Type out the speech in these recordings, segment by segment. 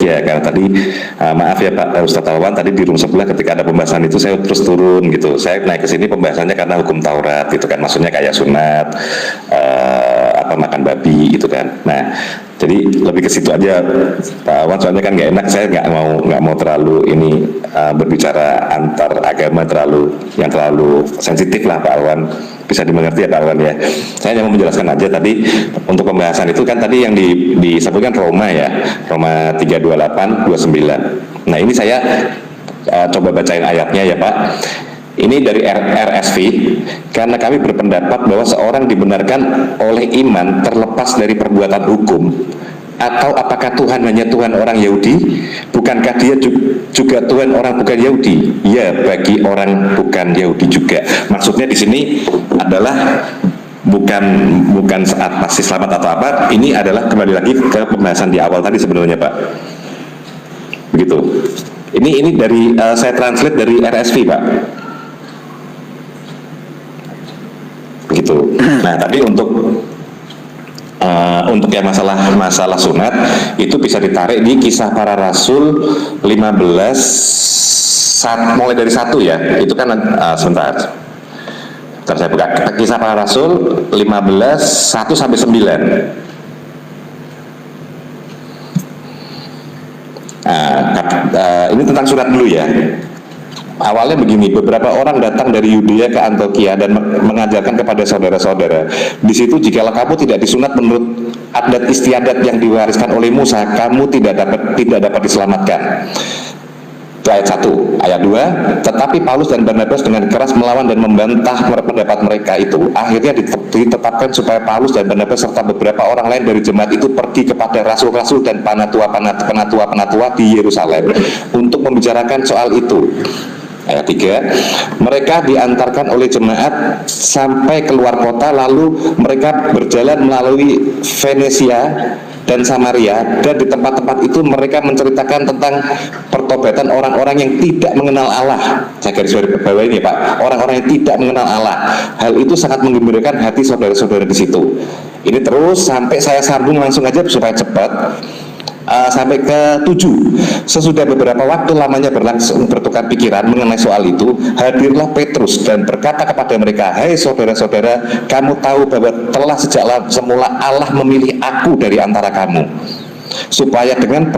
Ya, karena tadi maaf ya Pak Ustadz Alwan, tadi di room sebelah ketika ada pembahasan itu saya terus turun gitu. Saya naik ke sini pembahasannya karena hukum Taurat gitu kan, maksudnya kayak sunat, apa makan babi gitu kan. Nah, jadi lebih ke situ aja Pak Alwan, soalnya kan nggak enak, saya nggak mau terlalu ini berbicara antar agama terlalu sensitif lah Pak Alwan. Bisa dimengerti ya Pak Alwan ya. Saya hanya mau menjelaskan aja tadi untuk pembahasan itu kan tadi yang disebutkan Roma ya, Roma 3:28-29. Nah ini saya coba bacain ayatnya ya Pak. Ini dari RSV, karena kami berpendapat bahwa seorang dibenarkan oleh iman terlepas dari perbuatan hukum. Atau apakah Tuhan hanya Tuhan orang Yahudi? Bukankah dia juga Tuhan orang bukan Yahudi? Ya, bagi orang bukan Yahudi juga. Maksudnya di sini adalah bukan saat pasti selamat atau apa. Ini adalah kembali lagi ke pembahasan di awal tadi sebenarnya Pak. Begitu. Ini dari saya translate dari RSV Pak. Begitu. Nah tadi untuk yang masalah sunat itu bisa ditarik di Kisah Para Rasul 15 mulai dari 1 ya. Itu kan sebentar saya buka Kisah Para Rasul 15 1 sampai 9. Ini tentang surat dulu ya. Awalnya begini, beberapa orang datang dari Yudea ke Antioquia dan mengajarkan kepada saudara-saudara, di situ jikalau kamu tidak disunat menurut adat istiadat yang diwariskan oleh Musa, kamu tidak dapat diselamatkan. Itu ayat 1. Ayat 2, tetapi Paulus dan Barnabas dengan keras melawan dan membantah pendapat mereka itu. Akhirnya ditetapkan supaya Paulus dan Barnabas serta beberapa orang lain dari jemaat itu pergi kepada rasul-rasul dan penatua di Yerusalem untuk membicarakan soal itu. Ayat 3, mereka diantarkan oleh jemaat sampai keluar kota, lalu mereka berjalan melalui Venesia dan Samaria, dan di tempat-tempat itu mereka menceritakan tentang pertobatan orang-orang yang tidak mengenal Allah. Saya garis bawah ini Pak, orang-orang yang tidak mengenal Allah. Hal itu sangat menggembirakan hati saudara-saudara di situ. Ini terus sampai saya sambung langsung aja supaya cepat. Sampai ke 7. Sesudah beberapa waktu lamanya berlangsung bertukar pikiran mengenai soal itu, hadirlah Petrus dan berkata kepada mereka, hai saudara-saudara, kamu tahu bahwa telah sejak semula Allah memilih aku dari antara kamu, supaya dengan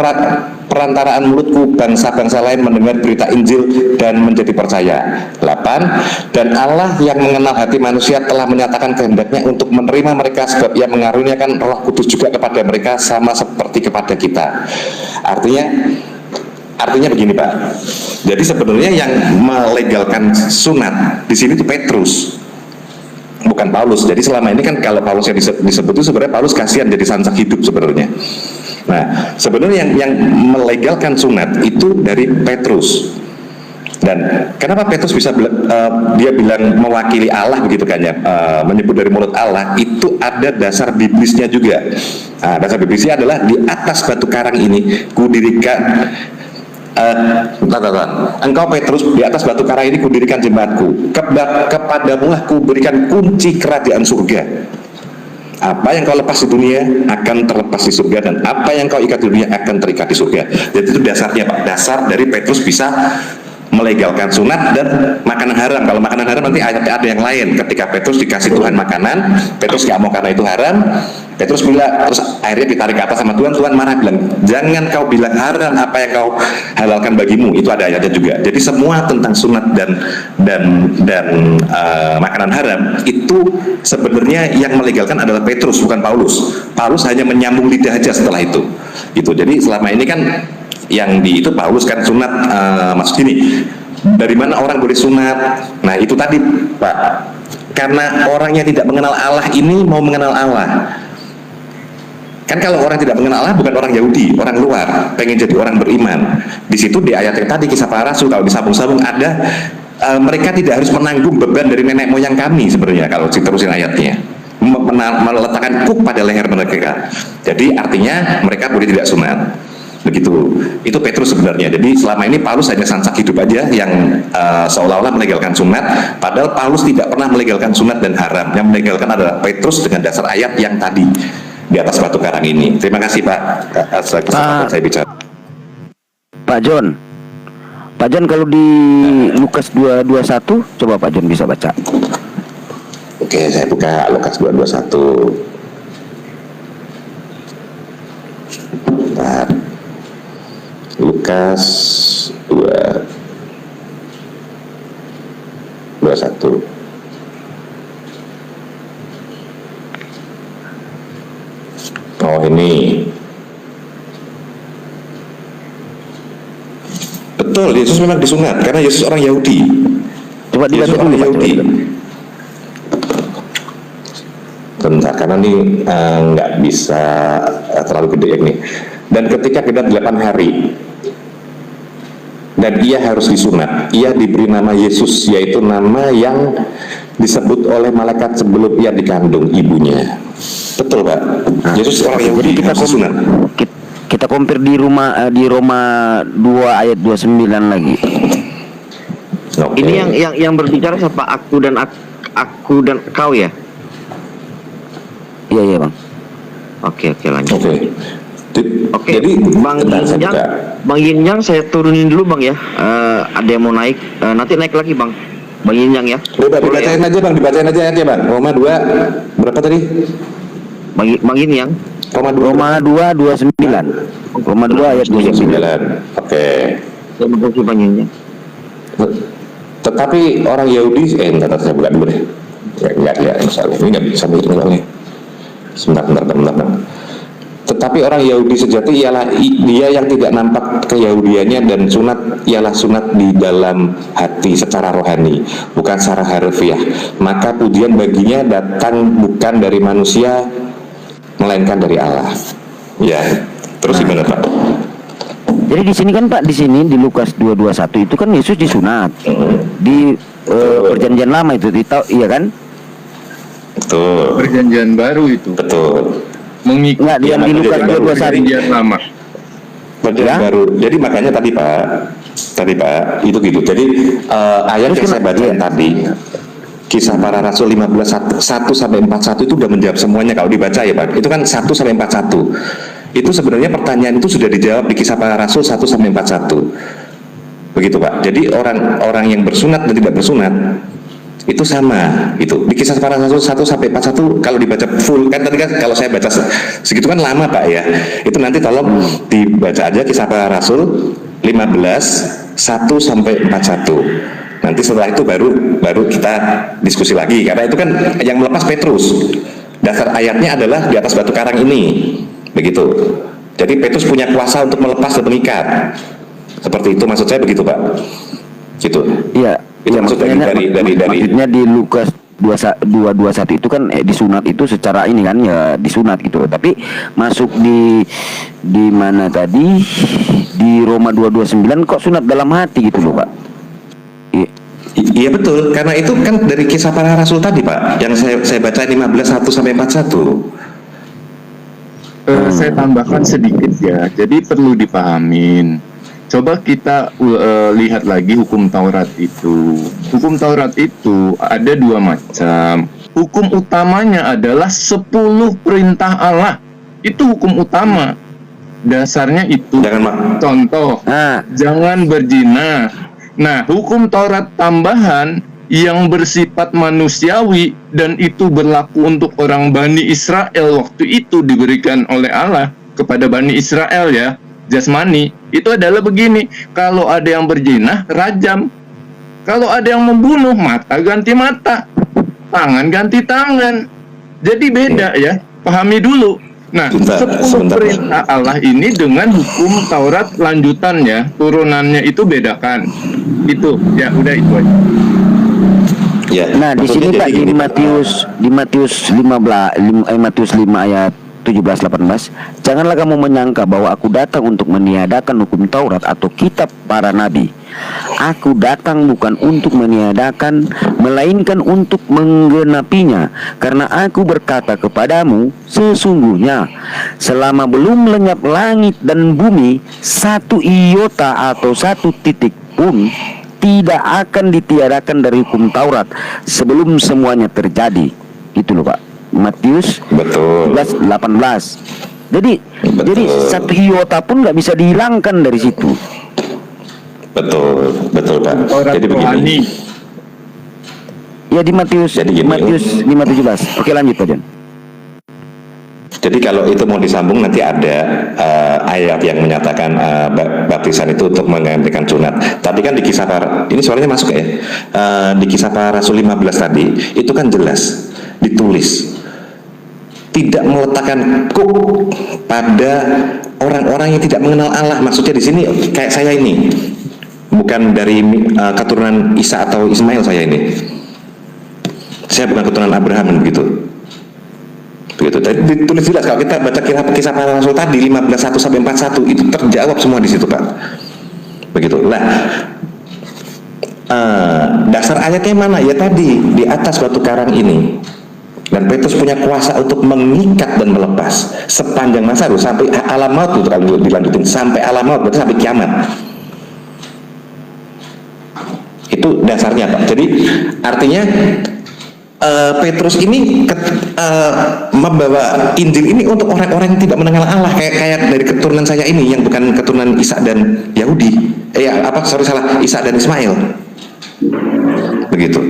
perantaraan mulutku bangsa-bangsa lain mendengar berita Injil dan menjadi percaya. 8. Dan Allah yang mengenal hati manusia telah menyatakan kehendaknya untuk menerima mereka, sebab ia mengaruniakan Roh Kudus juga kepada mereka sama seperti kepada kita. Artinya begini Pak. Jadi sebenarnya yang melegalkan sunat di sini itu Petrus, bukan Paulus. Jadi selama ini kan kalau Paulus yang disebut itu sebenarnya Paulus kasihan jadi sansak hidup sebenarnya. Nah, sebenarnya yang melegalkan sunat itu dari Petrus. Dan kenapa Petrus bisa dia bilang mewakili Allah begitu kan ya, menyebut dari mulut Allah, itu ada dasar biblisnya juga. Nah, dasar biblisnya adalah di atas batu karang ini kudirikan engkau Petrus, di atas batu karang ini kudirikan jemaatku, kepadamu lah kuberikan kunci kerajaan surga. Apa yang kau lepas di dunia akan terlepas di surga, dan apa yang kau ikat di dunia akan terikat di surga. Jadi itu dasarnya Pak, dasar dari Petrus bisa melegalkan sunat dan makanan haram. Kalau makanan haram nanti ada yang lain. Ketika Petrus dikasih Tuhan makanan, Petrus gak mau karena itu haram. Petrus bilang, terus akhirnya ditarik ke atas sama Tuhan. Tuhan marah, bilang, jangan kau bilang haram apa yang kau halalkan bagimu. Itu ada ayatnya juga. Jadi semua tentang sunat dan makanan haram itu sebenarnya yang melegalkan adalah Petrus, bukan Paulus. Paulus hanya menyambung lidah aja setelah itu. Gitu. Jadi selama ini kan yang di itu Paulus kan sunat, maksud gini, dari mana orang boleh sunat? Nah itu tadi Pak, karena orang yang tidak mengenal Allah ini mau mengenal Allah. Kan kalau orang tidak mengenal Allah bukan orang Yahudi, orang luar, pengen jadi orang beriman. Di situ di ayat yang tadi Kisah Para Rasul, kalau disambung-sambung ada mereka tidak harus menanggung beban dari nenek moyang kami sebenarnya kalau diterusin ayatnya, meletakkan kuk pada leher mereka. Jadi artinya mereka boleh tidak sunat. Begitu, itu Petrus sebenarnya. Jadi selama ini Paulus hanya sansak hidup aja yang seolah-olah melegalkan sunat, padahal Paulus tidak pernah melegalkan sunat dan haram. Yang melegalkan adalah Petrus dengan dasar ayat yang tadi di atas batu karang ini. Terima kasih Pak atas kesempatan saya bicara. Pak John. Pak John, kalau di Lukas 2:21 coba Pak John bisa baca. Oke, saya buka Lukas 2:21. Bentar. Lukas 2:21. Oh, ini. Betul, Yesus memang disunat karena Yesus orang Yahudi. Coba dibaca Yesus dulu, orang Pak. Yahudi. Bentar, karena ini nggak bisa terlalu gede ya ini. Dan ketika genap 8 hari dan ia harus disunat, ia diberi nama Yesus, yaitu nama yang disebut oleh malaikat sebelum ia dikandung ibunya. Betul, Pak. Yesus orang Yahudi, Jadi harus disunat. kita compare di Roma 2 ayat 29 lagi. Oke. Ini yang berbicara siapa? Aku dan kau ya? Iya, iya, Bang. Oke, lanjut. Oke. Oke, Jadi Bang bentar, saya Yin buka. Bang Yin Yang saya turunin dulu Bang ya. Ada yang mau naik, nanti naik lagi Bang. Bang Yin Yang ya. Udah, Boleh dibacain ya? aja Bang, dibacain aja Bang. Roma 2 berapa tadi? Bang Yin Yang. Roma 2:29. Roma 2 ayat 29. 29. Oke. Terima kasih Bang Yin Yang. Tetapi orang Yahudi, entar saya buka dulu deh. Enggak ya, misalnya ini nggak bisa mikir misalnya. Sebentar. Tetapi orang Yahudi sejati ialah dia yang tidak nampak keyahudiannya, dan sunat ialah sunat di dalam hati secara rohani, bukan secara harfiah. Maka pujian baginya datang bukan dari manusia, melainkan dari Allah. Ya, terus gimana Pak? Jadi di sini kan Pak, di sini di Lukas 2:21 itu kan Yesus disunat. Di perjanjian lama itu iya kan? Betul. Perjanjian baru itu Betul. mengikuti Enggak, yang di Lukas 2:21. perjanjian lama. Perjanjian Ya. baru. Jadi makanya tadi Pak itu gitu. Jadi ayat Terus yang saya bacain iya. tadi, Kisah Para Rasul 15:1-41 itu udah menjawab semuanya kalau dibaca ya Pak. Itu kan 1-41. Itu sebenarnya pertanyaan itu sudah dijawab di Kisah Para Rasul 1-41. Begitu Pak. Jadi orang yang bersunat dan tidak bersunat itu sama itu di Kisah Para Rasul 1-41 kalau dibaca full kan tadi kan, kalau saya baca segitu kan lama Pak ya. Itu nanti tolong dibaca aja Kisah Para Rasul 15:1-41. Nanti setelah itu baru kita diskusi lagi, karena itu kan yang melepas Petrus. Dasar ayatnya adalah di atas batu karang ini, begitu. Jadi Petrus punya kuasa untuk melepas dan mengikat. Seperti itu maksud saya, begitu Pak. Gitu. Iya. Itu Iya, maksud dari maksudnya di Lukas 2:21 itu kan disunat itu secara ini kan ya disunat gitu. Tapi masuk di mana tadi di Roma 2:29 kok sunat dalam hati gitu loh Pak. Iya betul, karena itu kan dari Kisah Para Rasul tadi Pak, yang saya baca 15:1-41. Saya tambahkan sedikit ya, jadi perlu dipahamin. Coba kita lihat lagi hukum Taurat itu. Hukum Taurat itu ada dua macam. Hukum utamanya adalah 10 perintah Allah. Itu hukum utama. Dasarnya itu. Contoh, jangan berzina. Nah, hukum Taurat tambahan yang bersifat manusiawi dan itu berlaku untuk orang Bani Israel waktu itu diberikan oleh Allah kepada Bani Israel ya, jasmani, itu adalah begini: kalau ada yang berzina, rajam. Kalau ada yang membunuh, mata ganti mata, tangan ganti tangan. Jadi beda ya, pahami dulu. Nah, 10 perintah Allah ini dengan hukum Taurat lanjutannya, turunannya itu bedakan. Itu ya, udah itu aja. Ya, nah, di sini Pak di Matius 5 ayat 17-18, janganlah kamu menyangka bahwa aku datang untuk meniadakan hukum Taurat atau kitab para nabi. Aku datang bukan untuk meniadakan, melainkan untuk menggenapinya. Karena aku berkata kepadamu, sesungguhnya selama belum lenyap langit dan bumi, satu iota atau satu titik pun tidak akan ditiadakan dari hukum Taurat sebelum semuanya terjadi. Itu loh Pak, Matius 18. Jadi satu iota pun nggak bisa dihilangkan dari situ. Betul, betul Pak. Taurat Jadi begini. rohani. Ya di Matius, Jadi gini. Matius 5:17. Oke, lanjut Pak John. Jadi kalau itu mau disambung nanti ada ayat yang menyatakan baptisan itu untuk menggantikan sunat. Tadi kan di kisah para, ini soalnya masuk ya, di kisah para Rasul 15 tadi, itu kan jelas ditulis tidak meletakkan kuk pada orang-orang yang tidak mengenal Allah. Maksudnya di sini kayak saya ini, bukan dari keturunan Isa atau Ismail saya ini. Saya bukan keturunan Abraham begitu. Begitu. Tadi ditulis jelas kalau kita baca kisah para Rasul tadi 15:1 sampai 41 itu terjawab semua di situ Pak. Begitu. Nah, dasar ayatnya mana? Ya tadi di atas batu karang ini. Dan Petrus punya kuasa untuk mengikat dan melepas sepanjang masa itu sampai alam maut itu kalau dilanjutin sampai alam maut berarti sampai kiamat. Itu dasarnya Pak. Jadi artinya Petrus ini membawa Injil ini untuk orang-orang yang tidak mengenal Allah, kayak dari keturunan saya ini yang bukan keturunan Ishak dan Yahudi. Ishak dan Ismail. Begitu.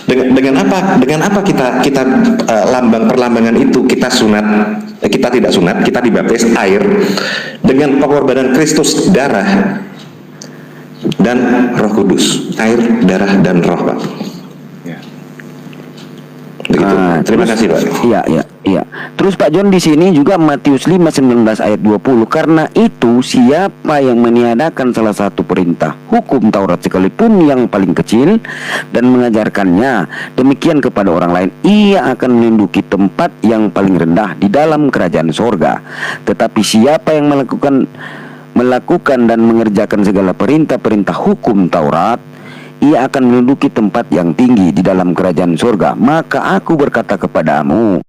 Dengan apa kita lambang perlambangan itu kita sunat, kita tidak sunat, kita dibaptis air dengan pengorbanan Kristus darah dan Roh Kudus, air, darah dan Roh Pak. Begitu. Terima kasih Pak. Iya. Terus Pak John di sini juga Matius 5:19 ayat 20. Karena itu siapa yang meniadakan salah satu perintah hukum Taurat sekalipun yang paling kecil dan mengajarkannya demikian kepada orang lain, ia akan menduduki tempat yang paling rendah di dalam kerajaan sorga. Tetapi siapa yang melakukan dan mengerjakan segala perintah-perintah hukum Taurat, ia akan menduduki tempat yang tinggi di dalam kerajaan surga. Maka aku berkata kepadamu,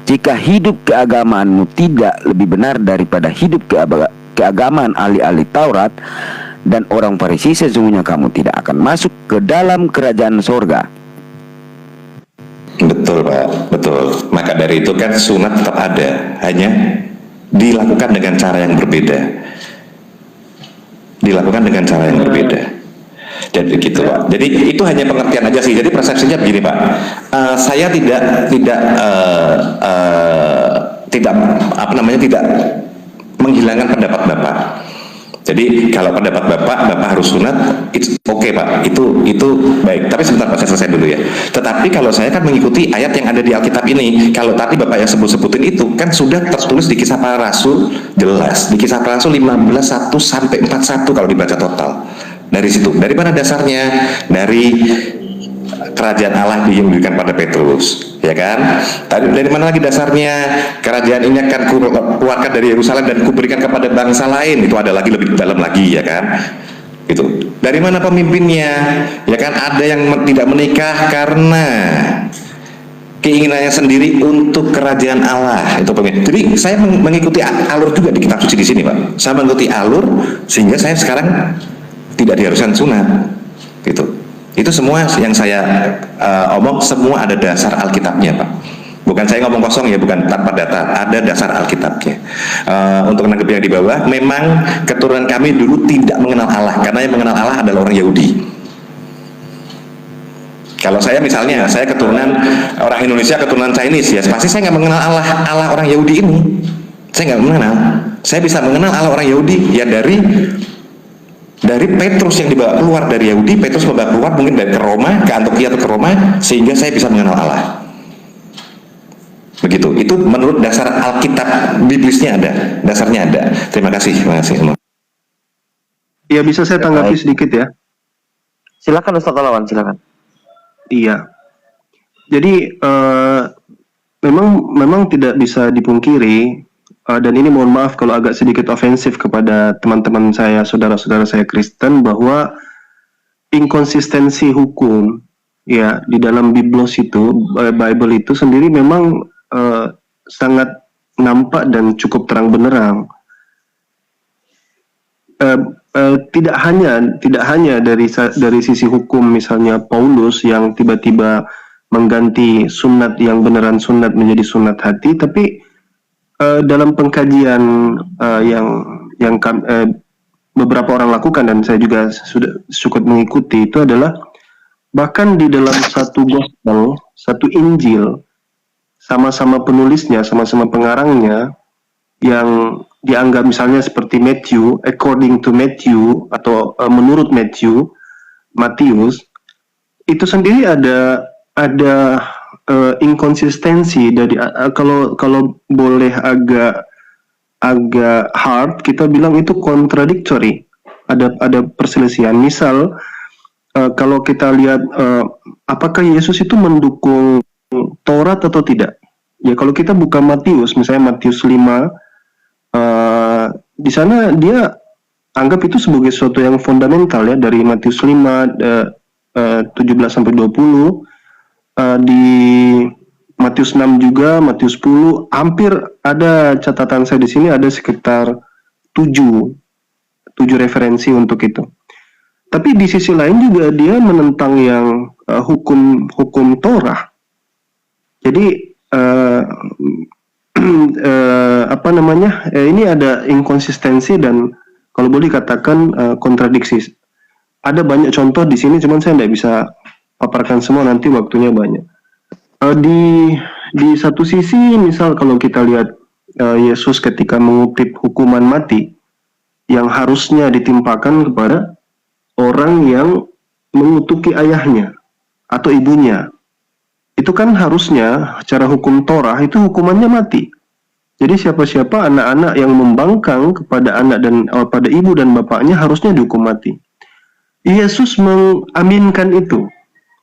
jika hidup keagamaanmu tidak lebih benar daripada hidup keagamaan ahli-ahli Taurat dan orang Farisi, sesungguhnya kamu tidak akan masuk ke dalam kerajaan surga. Betul Pak, betul. Maka dari itu kan sunat tetap ada, hanya dilakukan dengan cara yang berbeda. Jadi gitu Pak. Jadi itu hanya pengertian aja sih. Jadi persepsinya begini Pak. Saya tidak menghilangkan pendapat Bapak. Jadi kalau pendapat Bapak harus sunat, it's okay Pak. Itu baik. Tapi sebentar Pak, saya selesai dulu ya. Tetapi kalau saya kan mengikuti ayat yang ada di Alkitab ini. Kalau tadi Bapak yang sebutin itu kan sudah tertulis di Kisah Para Rasul, jelas di Kisah Para Rasul 15:1 sampai 41 kalau dibaca total. Dari situ. Dari mana dasarnya? Dari kerajaan Allah yang diberikan pada Petrus, ya kan? Dari mana lagi dasarnya? Kerajaan ini akan keluarkan dari Yerusalem dan kuberikan kepada bangsa lain. Itu ada lagi lebih dalam lagi, ya kan? Gitu. Dari mana pemimpinnya? Ya kan? Ada yang tidak menikah karena keinginannya sendiri untuk kerajaan Allah. Itu pemimpin. Jadi saya mengikuti alur juga di kitab suci di sini, Pak. Saya mengikuti alur sehingga saya sekarang tidak diharuskan sunat, gitu. Itu semua yang saya omong semua ada dasar Alkitabnya Pak. Bukan saya ngomong kosong ya, bukan tanpa data, ada dasar Alkitabnya. Untuk menanggapi yang di bawah, memang keturunan kami dulu tidak mengenal Allah, karena yang mengenal Allah adalah orang Yahudi. Kalau saya misalnya, saya keturunan orang Indonesia, keturunan Chinese ya, pasti saya nggak mengenal Allah orang Yahudi ini. Saya nggak mengenal. Saya bisa mengenal Allah orang Yahudi ya dari Petrus yang dibawa keluar dari Yahudi. Petrus membawa keluar mungkin dari ke Roma, ke Antioquia atau ke Roma, sehingga saya bisa mengenal Allah. Begitu. Itu menurut dasar Alkitab biblisnya ada, dasarnya ada. Terima kasih. Ya, bisa saya tanggapi sedikit ya. Silakan Ustaz Alawan, silakan. Iya. Jadi memang tidak bisa dipungkiri. Dan ini mohon maaf kalau agak sedikit ofensif kepada teman-teman saya, saudara-saudara saya Kristen, bahwa inkonsistensi hukum ya di dalam Biblos itu, Bible itu sendiri memang sangat nampak dan cukup terang benderang. Tidak hanya dari sisi hukum, misalnya Paulus yang tiba-tiba mengganti sunat yang beneran sunat menjadi sunat hati, tapi dalam pengkajian beberapa orang lakukan dan saya juga sudah cukup mengikuti itu adalah bahkan di dalam satu gospel, satu Injil, sama-sama penulisnya, sama-sama pengarangnya yang dianggap misalnya seperti Matthew, according to Matthew atau menurut Matius, itu sendiri ada inkonsistensi dari kalau boleh agak hard kita bilang itu contradictory, ada perselisihan. Misal kalau kita lihat apakah Yesus itu mendukung Taurat atau tidak, ya kalau kita buka Matius, misalnya Matius 5, di sana dia anggap itu sebagai sesuatu yang fundamental ya, dari Matius 5 17 sampai 20, di Matius 6 juga, Matius 10, hampir ada catatan saya di sini ada sekitar 7 referensi untuk itu. Tapi di sisi lain juga dia menentang yang hukum Torah. Jadi ini ada inkonsistensi dan kalau boleh katakan kontradiksi. Ada banyak contoh di sini, cuman saya tidak bisa paparkan semua, nanti waktunya banyak. Di satu sisi, misal kalau kita lihat Yesus ketika mengutip hukuman mati yang harusnya ditimpakan kepada orang yang mengutuki ayahnya atau ibunya, itu kan harusnya secara hukum Torah itu hukumannya mati. Jadi siapa-siapa anak-anak yang membangkang kepada anak dan pada ibu dan bapaknya harusnya dihukum mati. Yesus mengaminkan itu.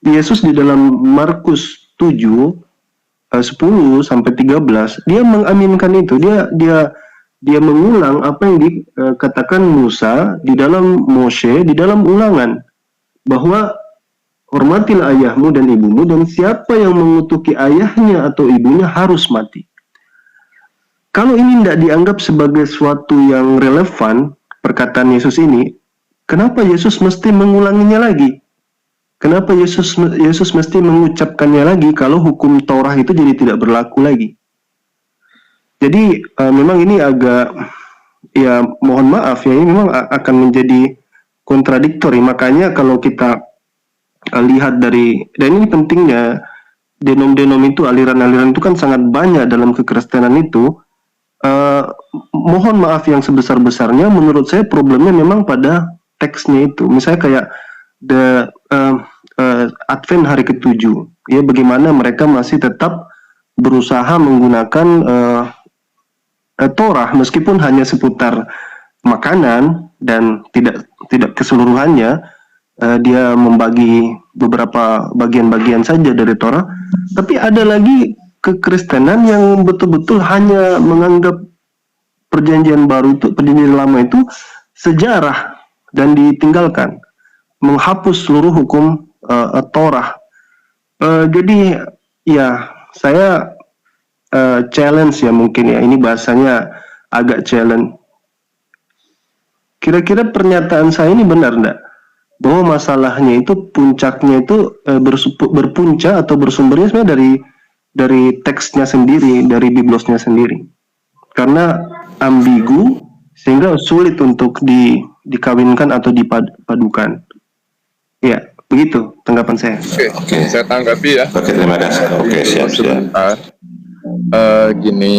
Yesus di dalam Markus 7 10 sampai 13 dia mengaminkan itu. Dia mengulang apa yang dikatakan Musa di dalam Moshe, di dalam Ulangan, bahwa hormatilah ayahmu dan ibumu, dan siapa yang mengutuki ayahnya atau ibunya harus mati. Kalau ini tidak dianggap sebagai suatu yang relevan, perkataan Yesus ini, kenapa Yesus mesti mengulanginya lagi? Kenapa Yesus mesti mengucapkannya lagi kalau hukum Taurat itu jadi tidak berlaku lagi? Jadi memang ini agak, ya mohon maaf ya, ini memang akan menjadi kontradiktori. Makanya kalau kita lihat dari, dan ini pentingnya, denom-denom itu, aliran-aliran itu kan sangat banyak dalam kekristenan itu. Mohon maaf yang sebesar-besarnya, menurut saya problemnya memang pada teksnya itu. Misalnya kayak Advent hari ke-7, ya bagaimana mereka masih tetap berusaha menggunakan Torah meskipun hanya seputar makanan dan tidak keseluruhannya. Dia membagi beberapa bagian-bagian saja dari Torah, tapi ada lagi kekristenan yang betul-betul hanya menganggap perjanjian baru itu, perjanjian lama itu sejarah dan ditinggalkan, menghapus seluruh hukum Torah. Jadi ya saya challenge ya, mungkin ya ini bahasanya agak challenge. Kira-kira pernyataan saya ini benar enggak? Bahwa masalahnya itu puncaknya itu berpunca atau bersumbernya sebenarnya dari teksnya sendiri, dari biblosnya sendiri. Karena ambigu sehingga sulit untuk dikawinkan atau dipadukan. Ya, begitu tanggapan saya. Oke, saya tanggapi ya. Oke, terima kasih. Oke, siap. Sebentar. Gini,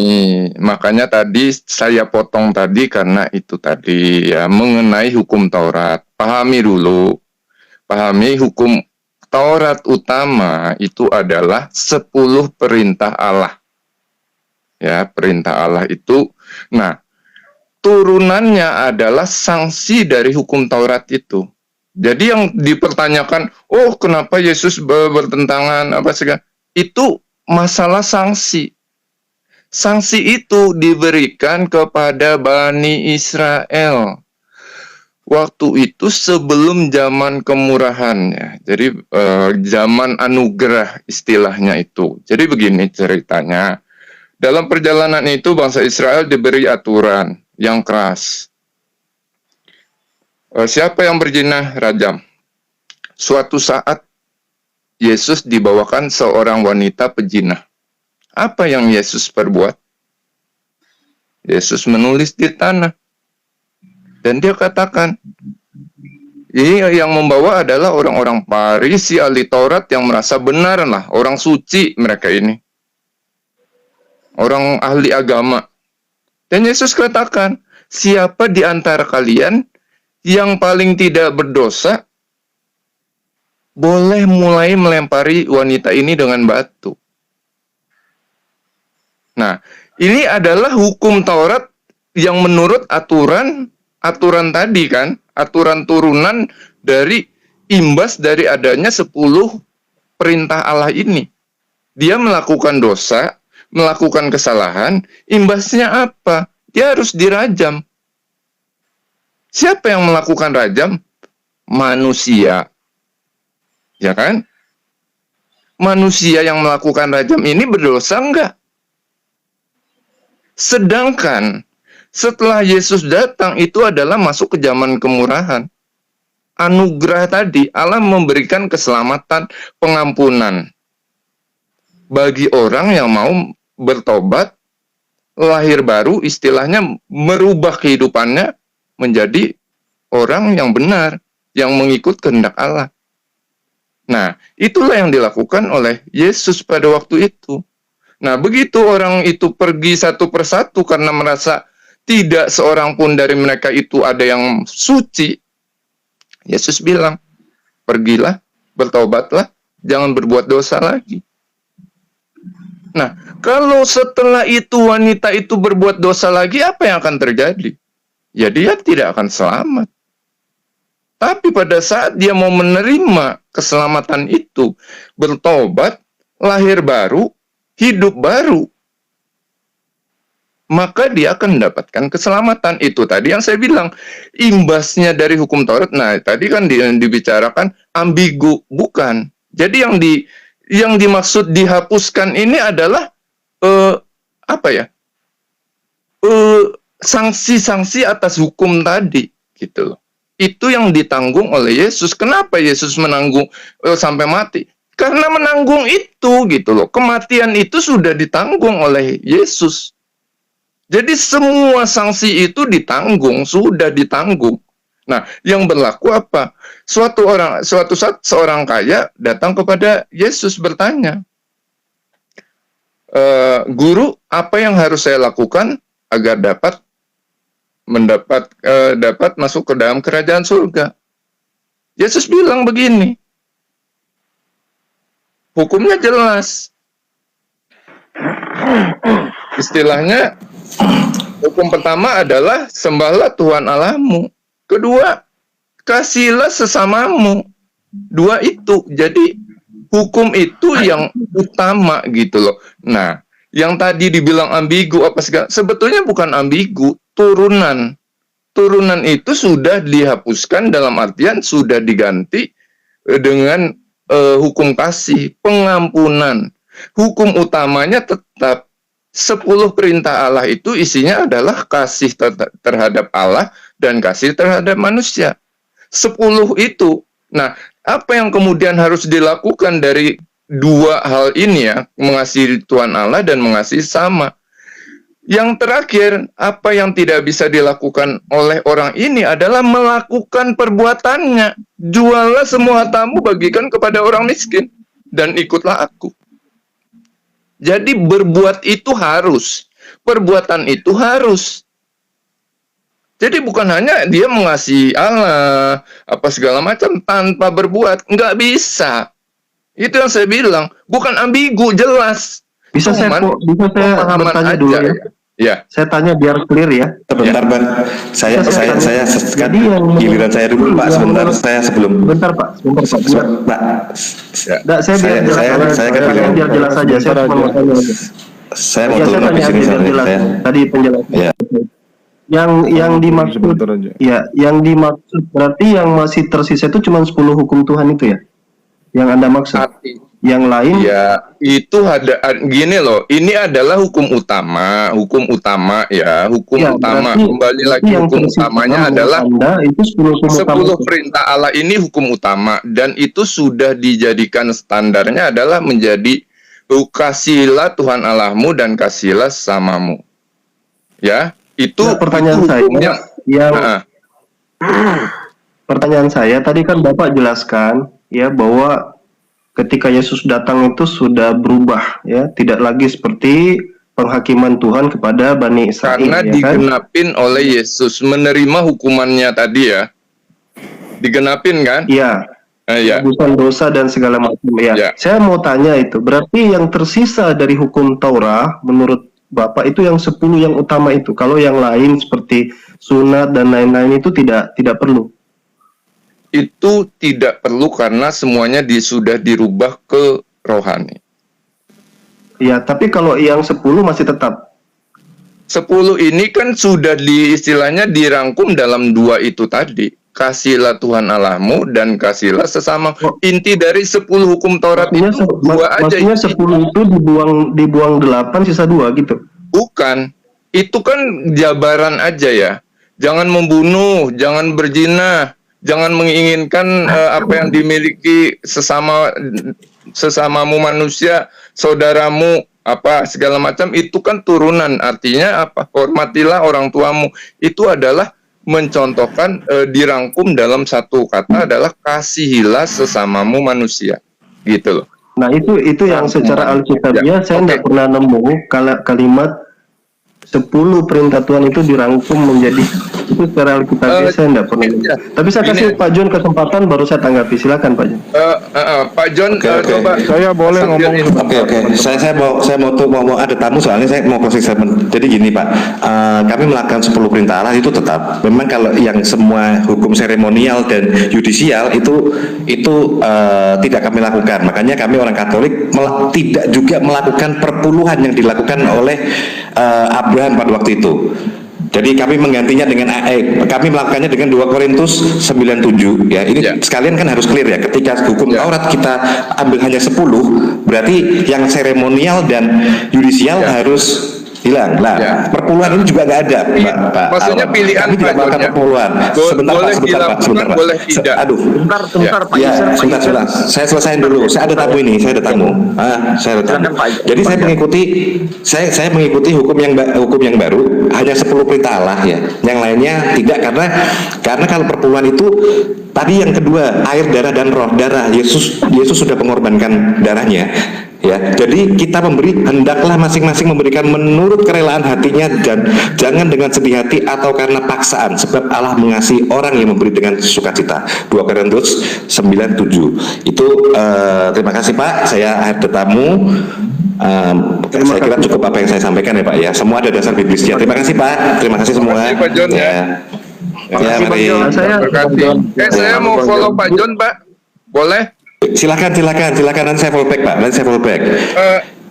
makanya tadi saya potong tadi karena itu tadi ya, mengenai hukum Taurat. Pahami hukum Taurat utama itu adalah 10 perintah Allah. Ya, perintah Allah itu. Nah, turunannya adalah sanksi dari hukum Taurat itu. Jadi yang dipertanyakan, oh kenapa Yesus bertentangan apa segala, itu masalah sanksi. Sanksi itu diberikan kepada Bani Israel. Waktu itu sebelum zaman kemurahannya. Jadi zaman anugerah istilahnya itu. Jadi begini ceritanya. Dalam perjalanan itu bangsa Israel diberi aturan yang keras. Siapa yang berzina rajam. Suatu saat Yesus dibawakan seorang wanita pezina. Apa yang Yesus perbuat? Yesus menulis di tanah. Dan dia katakan, ini yang membawa adalah orang-orang Farisi, ahli Taurat yang merasa benar lah, orang suci mereka ini. Orang ahli agama. Dan Yesus katakan, siapa di antara kalian yang paling tidak berdosa, boleh mulai melempari wanita ini dengan batu. Nah, ini adalah hukum Taurat yang menurut aturan tadi kan, aturan turunan dari imbas dari adanya 10 perintah Allah ini. Dia melakukan dosa, melakukan kesalahan, imbasnya apa? Dia harus dirajam. Siapa yang melakukan rajam? Manusia. Ya kan? Manusia yang melakukan rajam ini berdosa enggak? Sedangkan setelah Yesus datang itu adalah masuk ke zaman kemurahan. Anugerah tadi, Allah memberikan keselamatan, pengampunan bagi orang yang mau bertobat, lahir baru, istilahnya merubah kehidupannya menjadi orang yang benar, yang mengikut kehendak Allah. Nah, itulah yang dilakukan oleh Yesus pada waktu itu. Nah, begitu orang itu pergi satu persatu karena merasa tidak seorang pun dari mereka itu ada yang suci, Yesus bilang, pergilah, bertobatlah, jangan berbuat dosa lagi. Nah, kalau setelah itu wanita itu berbuat dosa lagi, apa yang akan terjadi? Ya, dia tidak akan selamat. Tapi pada saat dia mau menerima keselamatan itu, bertobat, lahir baru, hidup baru, maka dia akan mendapatkan keselamatan. Itu tadi yang saya bilang, imbasnya dari hukum Taurat. Nah, tadi kan dibicarakan ambigu, bukan. Jadi yang dimaksud dihapuskan ini adalah sanksi-sanksi atas hukum tadi, gitu loh. Itu yang ditanggung oleh Yesus. Kenapa Yesus menanggung sampai mati? Karena menanggung itu, gitu loh. Kematian itu sudah ditanggung oleh Yesus. Jadi semua sanksi itu ditanggung, sudah ditanggung. Nah, yang berlaku apa? Suatu saat seorang kaya datang kepada Yesus bertanya, Guru, apa yang harus saya lakukan agar dapat masuk ke dalam kerajaan surga? Yesus bilang begini, hukumnya jelas. Istilahnya, hukum pertama adalah sembahlah Tuhan Allahmu. Kedua, kasihlah sesamamu. Dua itu. Jadi hukum itu yang utama gitu loh. Nah, yang tadi dibilang ambigu apa segala, sebetulnya bukan ambigu, turunan. Turunan itu sudah dihapuskan dalam artian sudah diganti dengan hukum kasih, pengampunan. Hukum utamanya tetap 10 perintah Allah itu isinya adalah kasih terhadap Allah dan kasih terhadap manusia. 10 itu. Nah, apa yang kemudian harus dilakukan dari dua hal ini ya, mengasihi Tuhan Allah dan mengasihi sama. Yang terakhir, apa yang tidak bisa dilakukan oleh orang ini adalah melakukan perbuatannya. Juallah semua hartamu, bagikan kepada orang miskin, dan ikutlah aku. Jadi berbuat itu harus, perbuatan itu harus. Jadi bukan hanya dia mengasihi Allah, apa segala macam tanpa berbuat, nggak bisa. Itu yang saya bilang, bukan ambigu, jelas. Bisa saya bertanya dulu ya? Ya. Saya tanya biar clear ya. Sebentar, Bang. Saya Jadi yang giliran saya dulu, Pak. Sebentar, saya sebelum. Sebentar, Pak. Pak. Saya biar jelas saja. Saya mau turun habis ini soalnya. Tadi penjelasan. Ya. Yang dimaksud ya, yang dimaksud berarti yang masih tersisa itu cuma 10 hukum Tuhan itu ya? Yang Anda maksud? Yang lain? Ya, itu ada gini loh. Ini adalah hukum utama ya, hukum ya, utama. Kembali lagi hukum utamanya adalah Anda itu 10 perintah Allah ini hukum utama dan itu sudah dijadikan standarnya adalah menjadi kasihlah Tuhan Allahmu dan kasihlah samamu. Ya, itu pertanyaan itu saya Pertanyaan saya tadi kan Bapak jelaskan ya bahwa ketika Yesus datang itu sudah berubah ya, tidak lagi seperti penghakiman Tuhan kepada Bani Israel Karena ya kan? digenapin oleh Yesus, menerima hukumannya tadi ya. Digenapin kan? Iya. Ya. Tebusan dosa dan segala macam ya. Ya. Saya mau tanya itu, berarti yang tersisa dari hukum Taurat menurut Bapak itu yang 10 yang utama itu. Kalau yang lain seperti sunat dan lain-lain itu tidak perlu. Itu tidak perlu karena semuanya sudah dirubah ke rohani. Ya, tapi kalau yang 10 masih tetap. 10 ini kan sudah istilahnya dirangkum dalam 2 itu tadi. Kasihilah Tuhan Allahmu dan kasihilah sesama. Inti dari 10 hukum Taurat itu 2 aja. Maksudnya 10 itu dibuang 8 sisa 2 gitu. Bukan. Itu kan jabaran aja ya. Jangan membunuh, jangan berzina, jangan menginginkan apa yang dimiliki sesamamu manusia, saudaramu, apa segala macam. Itu kan turunan. Artinya apa? Hormatilah orang tuamu. Itu adalah mencontohkan dirangkum dalam satu kata adalah kasihilah sesamamu manusia, gitu loh. Nah itu yang secara alkitabiah saya tidak pernah nemu kalimat 10 perintah Tuhan itu dirangkum menjadi itu secara alkitabiah saya tidak pernah nemu. Tapi saya kasih Pak John kesempatan baru saya tanggapi, silakan Pak John. Pak John coba saya boleh ngomong. Oke. Saya mau ada tamu soalnya saya mau closing statement. Jadi gini Pak, kami melakukan 10 perintah Allah itu tetap. Memang kalau yang semua hukum seremonial dan yudisial itu tidak kami lakukan. Makanya kami orang Katolik tidak juga melakukan perpuluhan yang dilakukan oleh Abraham pada waktu itu. Jadi kami menggantinya dengan kami melakukannya dengan 2 Korintus 9:7 ya. Ini sekalian kan harus clear ya. Ketika hukum Taurat kita ambil hanya 10, berarti yang seremonial dan yudisial harus hilang. Nah, perpuluhan ini juga nggak ada, Pak. Maksudnya pilihan kami tidak melakukan perpuluhan. Sebentar Pak. Boleh tidak. Aduh. Sebentar Pak. Sebentar. Saya selesaiin dulu. Saya ada tamu ini. Saya ada tamu. Jadi saya mengikuti hukum yang baru hanya 10 perintah Allah ya. Yang lainnya tidak karena kalau perpuluhan itu tadi yang kedua air, darah dan roh. Darah Yesus sudah mengorbankan darahnya. Ya, jadi kita hendaklah masing-masing memberikan menurut kerelaan hatinya dan jangan dengan sedih hati atau karena paksaan, sebab Allah mengasihi orang yang memberi dengan sukacita. 2 Korintus 9:7. Itu terima kasih Pak. Saya ada tamu. Saya kira cukup apa yang saya sampaikan ya Pak ya. Semua ada dasar biblisnya. Terima kasih Pak. Terima kasih semua. Terima kasih Pak John ya. Mari. Saya mau follow Pak John Pak. Boleh? Silakan nanti saya follow back Pak.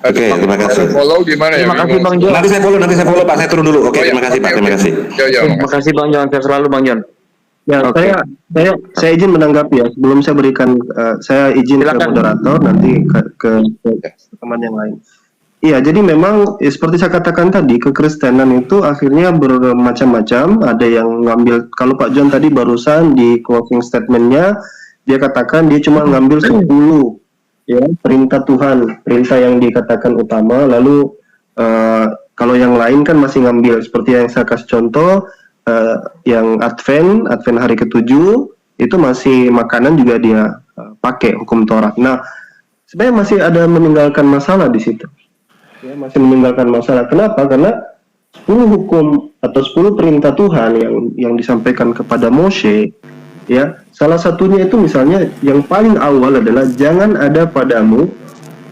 Oke, terima kasih. Follow gimana ya? Terima kasih Bang John. Nanti saya follow Pak. Saya turun dulu. Oke, terima kasih Pak. Terima kasih. Terima kasih Bang John. Saya selalu Bang John. Ya, saya izin menanggapi ya. Sebelum saya berikan saya izin ke moderator nanti ke teman yang lain. Iya, jadi memang seperti saya katakan tadi, kekristenan itu akhirnya bermacam-macam. Ada yang ngambil, kalau Pak John tadi barusan di closing statement-nya dia katakan dia cuma ngambil 10 ya perintah Tuhan, perintah yang dikatakan utama, lalu kalau yang lain kan masih ngambil seperti yang saya kasih contoh yang Advent hari ke-7 itu masih makanan juga dia pakai hukum Taurat. Nah, sebenarnya masih ada meninggalkan masalah di situ. Ya, masih meninggalkan masalah. Kenapa? Karena 10 hukum atau 10 perintah Tuhan yang disampaikan kepada Moshe ya, salah satunya itu misalnya yang paling awal adalah jangan ada padamu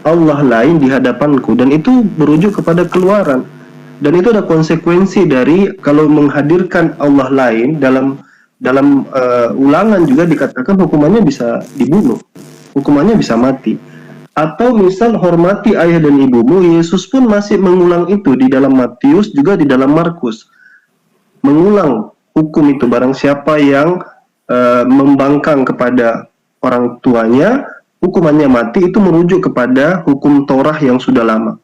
Allah lain di hadapanku, dan itu berujuk kepada Keluaran, dan itu ada konsekuensi dari kalau menghadirkan Allah lain dalam Ulangan juga dikatakan hukumannya bisa dibunuh, hukumannya bisa mati. Atau misal hormati ayah dan ibumu, Yesus pun masih mengulang itu di dalam Matius juga di dalam Markus, mengulang hukum itu. Barang siapa yang membangkang kepada orang tuanya, hukumannya mati. Itu merujuk kepada hukum Torah yang sudah lama.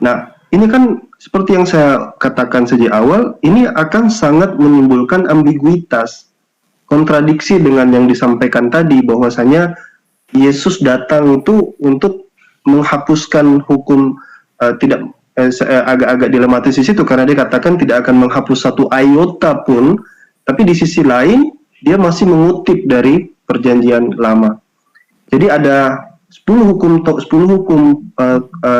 Nah, ini kan seperti yang saya katakan sejak awal, ini akan sangat menimbulkan ambiguitas, kontradiksi dengan yang disampaikan tadi, bahwasanya Yesus datang itu untuk menghapuskan hukum, agak-agak dilematis di situ, karena dia katakan tidak akan menghapus satu iota pun, Tapi di sisi lain dia masih mengutip dari perjanjian lama. Jadi ada 10 hukum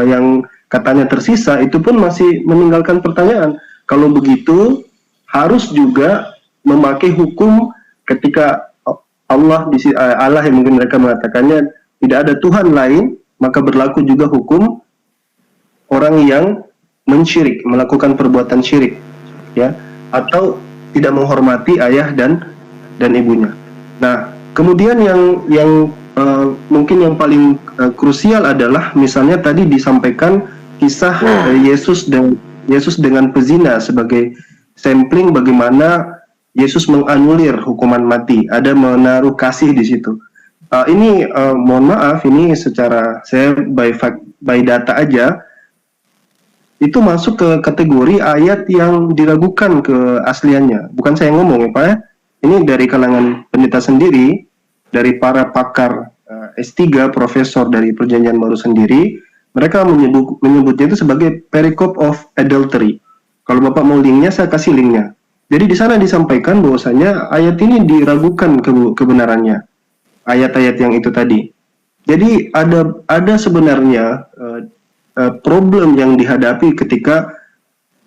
yang katanya tersisa itu pun masih meninggalkan pertanyaan. Kalau begitu harus juga memakai hukum ketika Allah yang mungkin mereka mengatakannya tidak ada Tuhan lain, maka berlaku juga hukum orang yang mensyirik, melakukan perbuatan syirik, ya, atau tidak menghormati ayah dan ibunya. Nah, kemudian yang mungkin yang paling krusial adalah misalnya tadi disampaikan kisah Yesus dengan pezina sebagai sampling bagaimana Yesus menganulir hukuman mati. Ada menaruh kasih di situ. Mohon maaf, ini secara saya by data aja, itu masuk ke kategori ayat yang diragukan keasliannya. Bukan saya ngomong ya Pak ya. Ini dari kalangan pendeta sendiri, dari para pakar S3, profesor dari Perjanjian Baru sendiri, mereka menyebutnya itu sebagai perikop of adultery. Kalau Bapak mau linknya, saya kasih linknya. Jadi di sana disampaikan bahwasanya ayat ini diragukan kebenarannya, ayat-ayat yang itu tadi. Jadi ada sebenarnya problem yang dihadapi ketika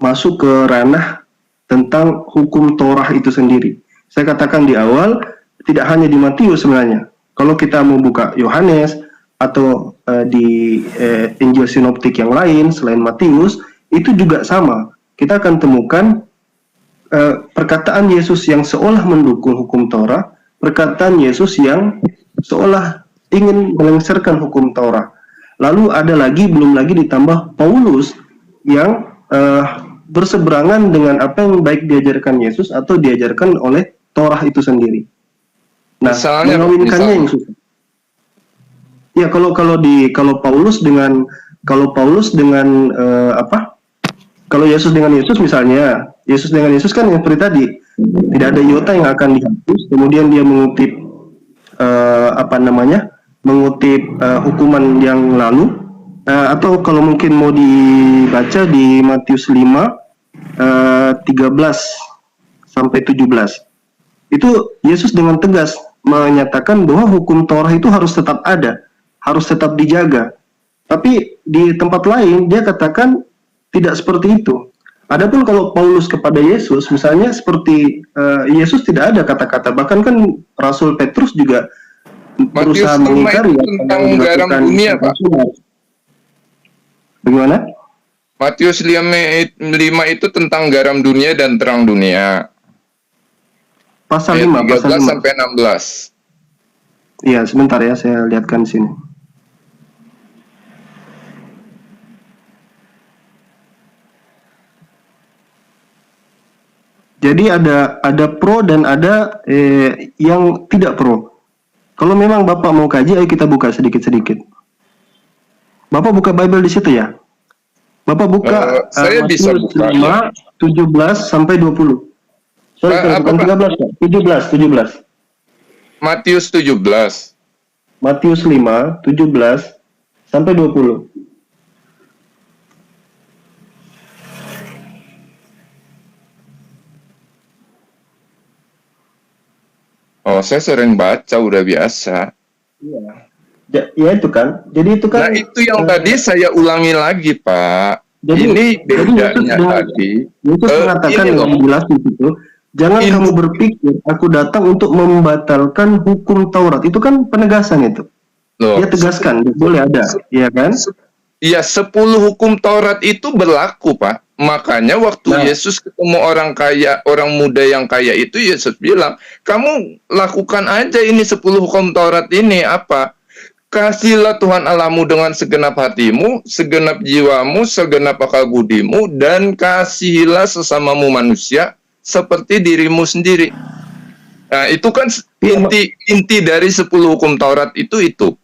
masuk ke ranah tentang hukum Torah itu sendiri. Saya katakan di awal, tidak hanya di Matius sebenarnya. Kalau kita mau buka Yohanes atau di Injil Sinoptik yang lain selain Matius, itu juga sama. Kita akan temukan perkataan Yesus yang seolah mendukung hukum Torah, perkataan Yesus yang seolah ingin melengsarkan hukum Torah. Lalu ada lagi, belum lagi ditambah Paulus yang berseberangan dengan apa yang baik diajarkan Yesus atau diajarkan oleh Torah itu sendiri. Nah, mengawinkannya yang susah. Ya, kalau Paulus dengan kalau Yesus dengan Yesus misalnya, Yesus dengan Yesus kan yang seperti tadi, tidak ada iota yang akan dihapus. Kemudian dia mengutip mengutip hukuman yang lalu, atau kalau mungkin mau dibaca di Matius 5 13 sampai 17. Itu Yesus dengan tegas menyatakan bahwa hukum Torah itu harus tetap ada, harus tetap dijaga. Tapi di tempat lain dia katakan tidak seperti itu. Adapun kalau Paulus kepada Yesus, misalnya seperti Yesus tidak ada kata-kata, bahkan kan Rasul Petrus juga berusaha mengingkari tentang garam dunia, Pak. Bagaimana? Matius 5 itu tentang garam dunia dan terang dunia. Pasal 5, 13 sampai 16. Iya, sebentar ya, saya lihatkan sini. Jadi ada pro dan ada yang tidak pro. Kalau memang Bapak mau kaji, ayo kita buka sedikit-sedikit. Bapak buka Bible di situ ya. Bapak buka saya bisa buka 5, ya. 17 sampai 20. Sorry, bukan 13 ya. 17. Matius 17. Matius 5, 17 sampai 20. Oh, saya sering baca, udah biasa. Iya. Ya itu kan. Jadi itu kan. Nah, itu yang tadi saya ulangi lagi, Pak. Ini bedanya tadi. Yesus mengatakan yang jelas di situ. Jangan kamu berpikir aku datang untuk membatalkan hukum Taurat. Itu kan penegasan itu. Loh, dia tegaskan, boleh ada, iya kan? Iya, 10 hukum Taurat itu berlaku, Pak. Makanya waktu Yesus ketemu orang kaya, orang muda yang kaya itu, Yesus bilang, kamu lakukan aja ini 10 hukum Taurat ini, apa? Kasihlah Tuhan Allahmu dengan segenap hatimu, segenap jiwamu, segenap akal budimu, dan kasihilah sesamamu manusia seperti dirimu sendiri. Nah, itu kan inti dari 10 hukum Taurat itu. 10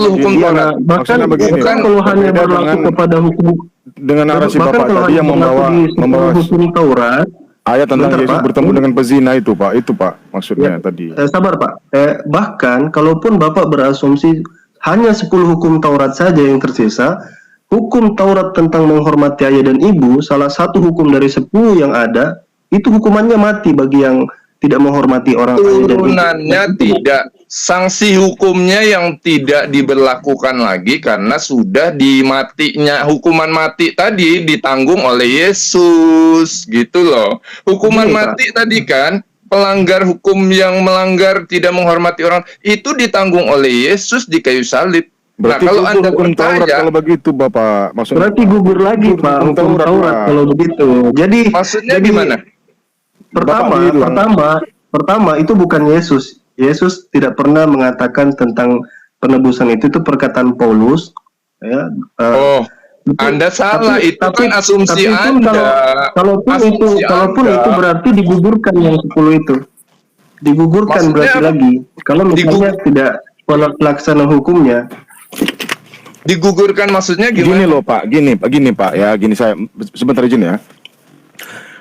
hukum Taurat. Bahkan kalau hanya berlaku kepada hukum dengan narasi Bapak tadi yang membawa hukum Taurat, ayat tentang Yesus bertemu dengan pezina itu, Pak. Itu, Pak, maksudnya tadi. Sabar, Pak. Bahkan kalaupun Bapak berasumsi hanya 10 hukum Taurat saja yang tersisa, hukum Taurat tentang menghormati ayah dan ibu, salah satu hukum dari 10 yang ada, Itu hukumannya mati bagi yang tidak menghormati orang lain. Turunannya tidak, sanksi hukumnya yang tidak diberlakukan lagi karena sudah hukuman mati tadi ditanggung oleh Yesus, gitu loh. Hukuman Iya, Pak. mati tadi kan, pelanggar hukum yang melanggar tidak menghormati orang itu ditanggung oleh Yesus di kayu salib. Berarti nah, kalau gugur Anda hukum Taurat percaya, kalau begitu Bapak. Maksudnya Berarti gugur lagi gugur Pak hukum hukum Taurat, Taurat Pak. kalau begitu. Jadi maksudnya jadi gimana? Bapak bilang. Pertama itu bukan Yesus. Yesus tidak pernah mengatakan tentang penebusan itu perkataan Paulus, ya. Oh, Anda salah, itu kan asumsi itu Anda. Kalaupun Asumsi Anda. itu berarti digugurkan yang 10 itu. Digugurkan Maksudnya berarti apa? lagi. Kalau misalnya tidak pelaksana hukumnya. Digugurkan maksudnya Gini gimana? loh Pak, gini Pak ya, gini saya sebentar izin ya.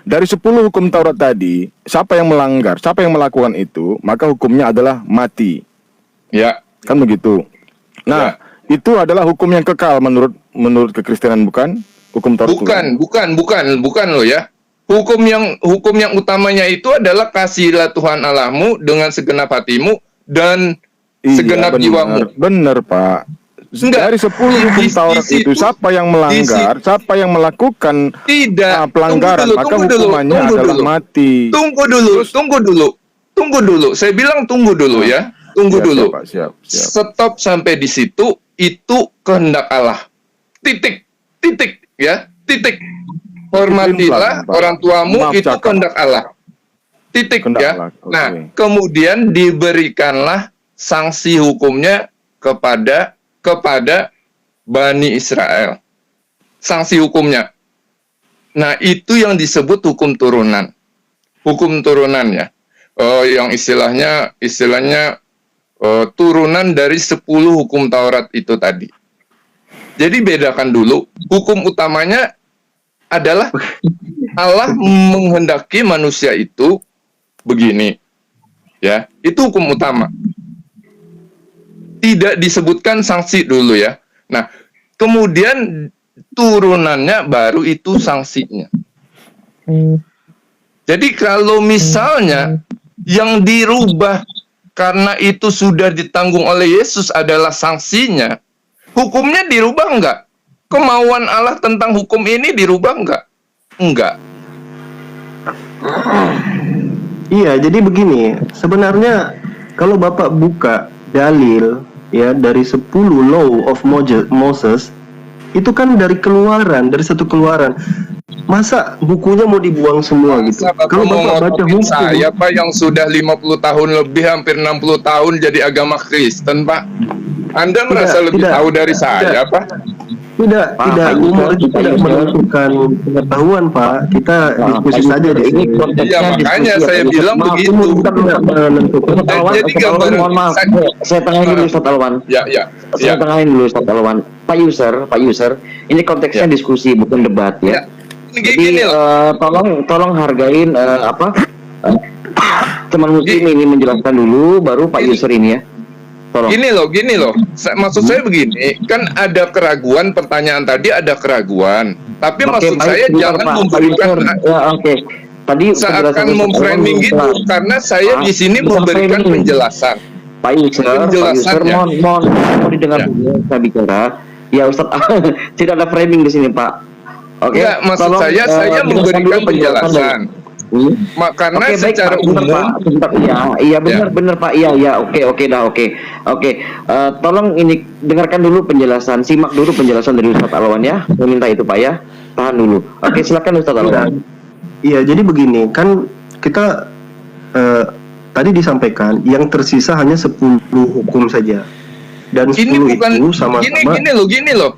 Dari 10 hukum Taurat tadi, siapa yang melanggar, siapa yang melakukan itu, maka hukumnya adalah mati. Ya, Kan begitu. Nah, itu adalah hukum yang kekal menurut kekristenan, bukan? Hukum Taurat. bukan loh ya. Hukum yang utamanya itu adalah kasihlah Tuhan Allahmu dengan segenap hatimu dan segenap jiwamu. Benar Pak. Enggak. Dari 10 hukum Di Taurat situ- itu, siapa yang melanggar, siapa yang melakukan Tidak. pelanggaran, maka hukumannya adalah mati. Tunggu dulu. Saya bilang tunggu dulu ya. Tunggu Siap, dulu. Pak, siap. Stop sampai di situ, itu kehendak Allah. Titik ya. Hormatilah Pelan-pelan, Pak. orang tuamu, Maaf, itu cakap. kehendak Allah. Titik Kehendak ya. Allah, oke. Nah, kemudian diberikanlah sanksi hukumnya kepada Bani Israel. Sanksi hukumnya. Nah, itu yang disebut hukum turunan. Hukum turunan ya. Yang istilahnya turunan dari 10 hukum Taurat itu tadi. Jadi bedakan dulu, hukum utamanya adalah Allah menghendaki manusia itu begini. Ya, itu hukum utama. Tidak disebutkan sanksi dulu ya. Nah, kemudian turunannya baru itu sanksinya. Jadi kalau misalnya yang dirubah karena itu sudah ditanggung oleh Yesus adalah sanksinya, hukumnya dirubah enggak? Kemauan Allah tentang hukum ini dirubah enggak? Enggak. Iya, jadi begini, sebenarnya kalau Bapak buka dalil ya dari 10 law of Moses itu kan dari satu keluaran. Masa bukunya mau dibuang semua gitu? Kalau Bapak baca hukum, saya Pak yang sudah 50 tahun lebih, hampir 60 tahun jadi agama Kristen, Pak. Anda merasa lebih tahu dari saya, Pak? tidak umur itu tidak menentukan pengetahuan, Pak. Kita diskusi saja di sini. Iya, makanya saya bilang begitu. Tidak menentukan. Jadi gambaran mohon maaf, saya tengahin dulu Ustaz Alwan. Ya. Saya tengahin dulu Ustaz Alwan. Pak user, ini konteksnya diskusi bukan debat ya. Gini Jadi loh. tolong hargain teman muslim ini menjelaskan dulu, baru Pak user ini ya. Tolong. Gini loh. Maksud saya begini, kan ada keraguan, pertanyaan tadi ada keraguan. Tapi maksud saya sebentar, jangan Pak. memberikan Oke. Tadi seakan memframing gitu, karena saya di sini bukan memberikan framing. penjelasan. Pak user, Penjelasannya. mohon didengar Ya. dulu saya bicara. Ya Ustaz, tidak ada framing di sini Pak. Oke. Ya, maksud tolong, saya dengarkan memberikan dulu penjelasan. Karena Oke, baik, secara Pak. Bentar, umum, Pak. Bentar, iya benar Pak. Iya, oke. Tolong ini dengarkan dulu penjelasan, simak dulu penjelasan dari Ustaz Alwan ya. Saya minta itu Pak ya. Tahan dulu. Oke, silakan Ustaz Alwan. Iya, jadi begini, kan kita tadi disampaikan yang tersisa hanya 10 hukum saja. Dan 10 ini bukan itu sama-sama gini loh.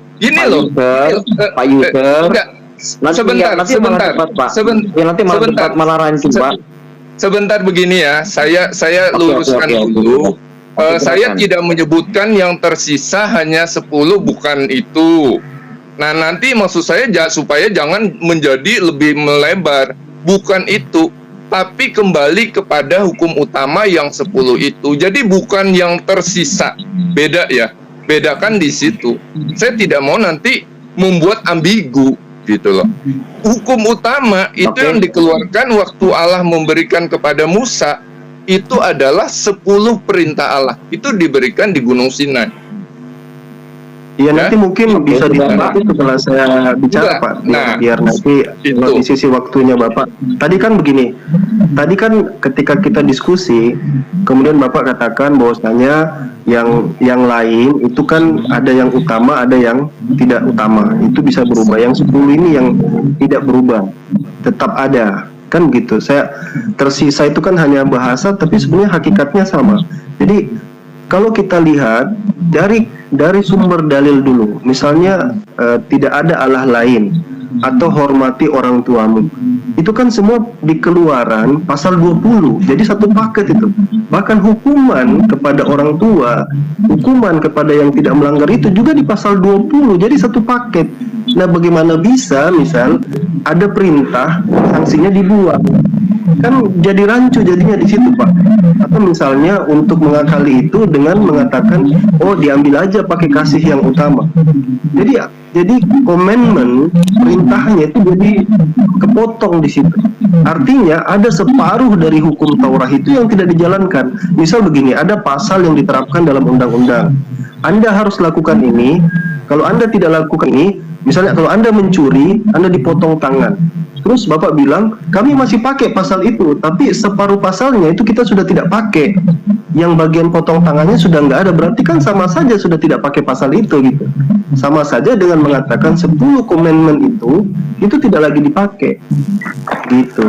Pak user. Enggak. Sebentar. Nanti malah debat malah rancu Pak. Sebentar begini ya, saya Oke, luruskan oke. dulu. Oke, Saya silakan. tidak menyebutkan yang tersisa hanya 10, bukan itu. Nah, nanti maksud saya supaya jangan menjadi lebih melebar, bukan itu. Tapi kembali kepada hukum utama yang 10 itu. Jadi bukan yang tersisa. Beda ya. Bedakan di situ. Saya tidak mau nanti membuat ambigu. gitu loh. Hukum utama itu Oke. yang dikeluarkan waktu Allah memberikan kepada Musa itu adalah 10 perintah Allah. Itu diberikan di Gunung Sinai. Iya, nanti mungkin bisa Oke, ditanggapi setelah saya bicara, Enggak. Pak. Nah, Biar nanti itu. kalau di sisi waktunya Bapak. Tadi kan begini. Tadi kan ketika kita diskusi, kemudian Bapak katakan bahwasanya yang lain itu kan ada yang utama, ada yang tidak utama. Itu bisa berubah. Yang 10 ini yang tidak berubah. Tetap ada. Kan gitu. Saya tersisa itu kan hanya bahasa, tapi sebenarnya hakikatnya sama. Jadi kalau kita lihat dari sumber dalil dulu, misalnya tidak ada Allah lain atau hormati orang tuamu, itu kan semua di Keluaran pasal 20, jadi satu paket itu. Bahkan hukuman kepada orang tua, hukuman kepada yang tidak melanggar itu juga di pasal 20, jadi satu paket. Nah, bagaimana bisa misal ada perintah, sanksinya dibuang? Kan jadi rancu jadinya di situ, Pak. Atau misalnya untuk mengakali itu dengan mengatakan, oh diambil aja pakai kasih yang utama. Jadi commandment, perintahnya itu jadi kepotong di situ. Artinya ada separuh dari hukum Taurat itu yang tidak dijalankan. Misal begini, ada pasal yang diterapkan dalam undang-undang. Anda harus lakukan ini. Kalau Anda tidak lakukan ini, misalnya kalau Anda mencuri, Anda dipotong tangan. Terus Bapak bilang, kami masih pakai pasal itu, tapi separuh pasalnya itu kita sudah tidak pakai. Yang bagian potong tangannya sudah nggak ada, berarti kan sama saja sudah tidak pakai pasal itu gitu. Sama saja dengan mengatakan 10 commandment itu tidak lagi dipakai. Gitu.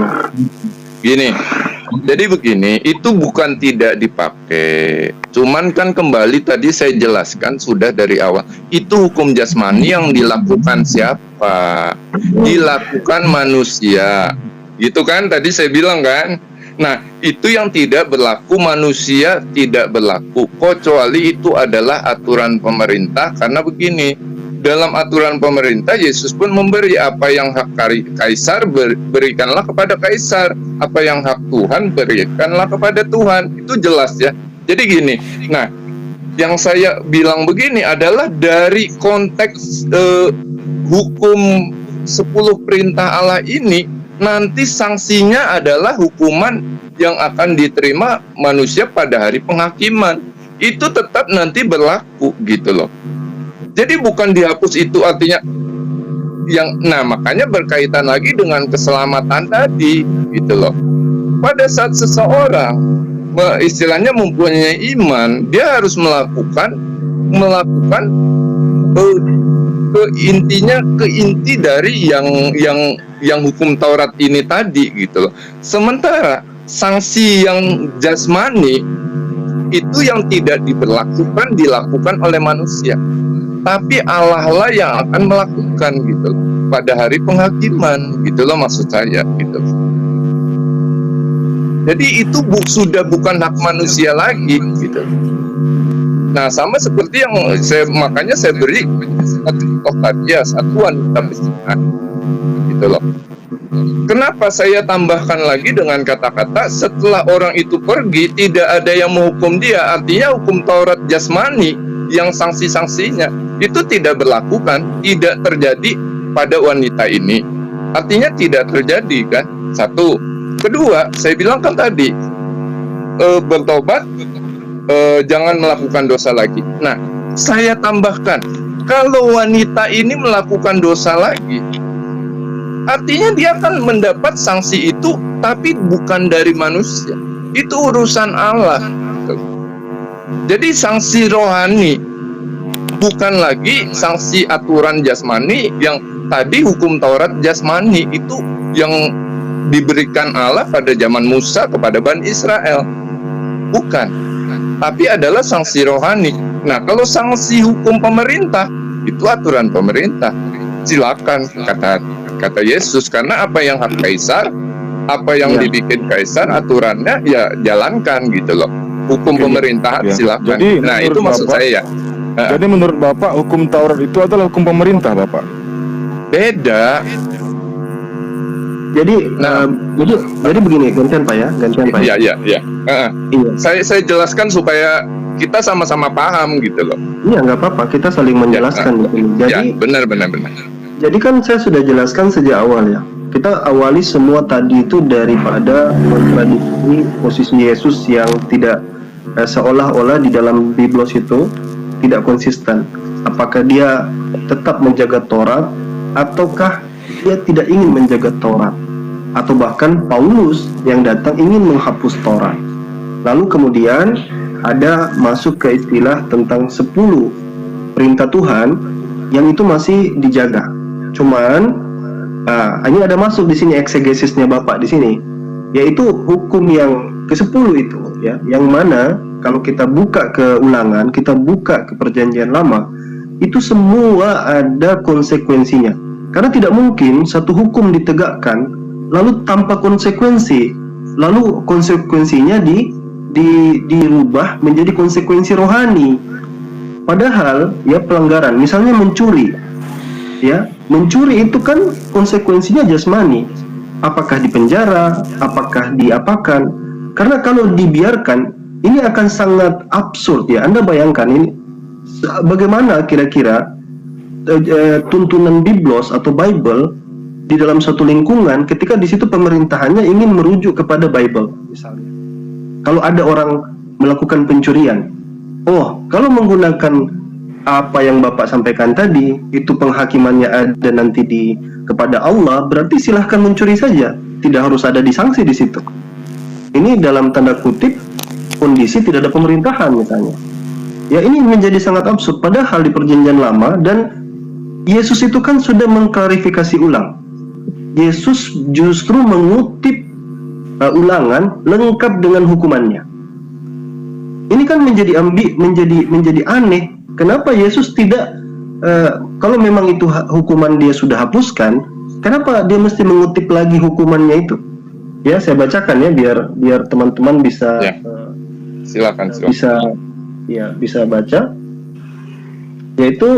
Gini, jadi begini, itu bukan tidak dipakai. Cuman kan kembali tadi saya jelaskan sudah dari awal, itu hukum jasmani yang dilakukan siapa? Dilakukan manusia. Gitu kan tadi saya bilang kan? Nah, itu yang tidak berlaku, manusia tidak berlaku, kecuali itu adalah aturan pemerintah. Karena begini, dalam aturan pemerintah Yesus pun memberi apa yang hak kaisar berikanlah kepada kaisar, apa yang hak Tuhan berikanlah kepada Tuhan. Itu jelas ya. Jadi gini, nah yang saya bilang begini adalah dari konteks hukum 10 perintah Allah ini, nanti sanksinya adalah hukuman yang akan diterima manusia pada hari penghakiman. Itu tetap nanti berlaku gitu loh. Jadi bukan dihapus itu artinya makanya berkaitan lagi dengan keselamatan tadi gitu loh. Pada saat seseorang istilahnya mempunyai iman, dia harus melakukan ke inti dari yang hukum Taurat ini tadi gitu loh. Sementara sanksi yang jasmani itu yang tidak dilakukan oleh manusia, tapi Allah lah yang akan melakukan gitu loh, pada hari penghakiman gitu loh, maksud saya gitu. Jadi itu sudah bukan hak manusia lagi gitu. Nah, sama seperti yang makanya saya beri contoh tadi ya, satu wanita pezina gitu loh. Kenapa saya tambahkan lagi dengan kata-kata setelah orang itu pergi tidak ada yang menghukum dia, artinya hukum Taurat jasmani yang sanksi-sanksinya itu tidak berlakukan, tidak terjadi pada wanita ini. Artinya tidak terjadi kan? Satu. Kedua, saya bilang kan tadi bertobat, jangan melakukan dosa lagi. Nah, saya tambahkan, kalau wanita ini melakukan dosa lagi, artinya dia akan mendapat sanksi itu, tapi bukan dari manusia. Itu urusan Allah. Jadi sanksi rohani, bukan lagi sanksi aturan jasmani yang tadi hukum Taurat jasmani itu yang diberikan Allah pada zaman Musa kepada Bani Israel. Bukan. Tapi adalah sanksi rohani. Nah, kalau sanksi hukum pemerintah, itu aturan pemerintah. Silakan, kata Yesus, karena apa yang hak kaisar, apa yang dibikin kaisar, aturannya ya jalankan gitu loh. Hukum pemerintahan silakan. Jadi, nah, itu maksud saya ya. Jadi menurut Bapak hukum Taurat itu adalah hukum pemerintah, Bapak? Beda. Jadi jadi begini, gantian Pak ya. Iya. Iya. Saya jelaskan supaya kita sama-sama paham gitu loh. Iya, nggak apa-apa, kita saling menjelaskan gitu. Ya, benar. Jadi kan saya sudah jelaskan sejak awal ya. Kita awali semua tadi itu daripada kontradiksi posisi Yesus yang tidak seolah-olah di dalam Biblos itu tidak konsisten. Apakah dia tetap menjaga Taurat ataukah dia tidak ingin menjaga Taurat? Atau bahkan Paulus yang datang ingin menghapus Taurat. Lalu kemudian ada masuk ke istilah tentang 10 perintah Tuhan yang itu masih dijaga. Cuman ini ada masuk di sini eksegesisnya Bapak di sini, yaitu hukum yang ke-10 itu ya, yang mana kalau kita buka ke Ulangan, kita buka ke Perjanjian Lama, itu semua ada konsekuensinya. Karena tidak mungkin satu hukum ditegakkan lalu tanpa konsekuensi, lalu konsekuensinya dirubah menjadi konsekuensi rohani. Padahal ya pelanggaran, misalnya mencuri, ya mencuri itu kan konsekuensinya jasmani. Apakah dipenjara, apakah diapakan? Karena kalau dibiarkan, ini akan sangat absurd ya. Anda bayangkan ini, bagaimana kira-kira tuntunan Biblos atau Bible di dalam satu lingkungan ketika di situ pemerintahannya ingin merujuk kepada Bible misalnya. Kalau ada orang melakukan pencurian, kalau menggunakan apa yang Bapak sampaikan tadi, itu penghakimannya ada nanti kepada Allah, berarti silahkan mencuri saja, tidak harus ada disanksi di situ. Ini dalam tanda kutip kondisi tidak ada pemerintahan misalnya. Ya ini menjadi sangat absurd. Padahal di Perjanjian Lama dan Yesus itu kan sudah mengklarifikasi ulang. Yesus justru mengutip Ulangan lengkap dengan hukumannya. Ini kan menjadi aneh. Kenapa Yesus tidak kalau memang itu hukuman dia sudah hapuskan, kenapa dia mesti mengutip lagi hukumannya itu? Ya, saya bacakan ya biar teman-teman bisa Ya. Silakan. bisa baca. Yaitu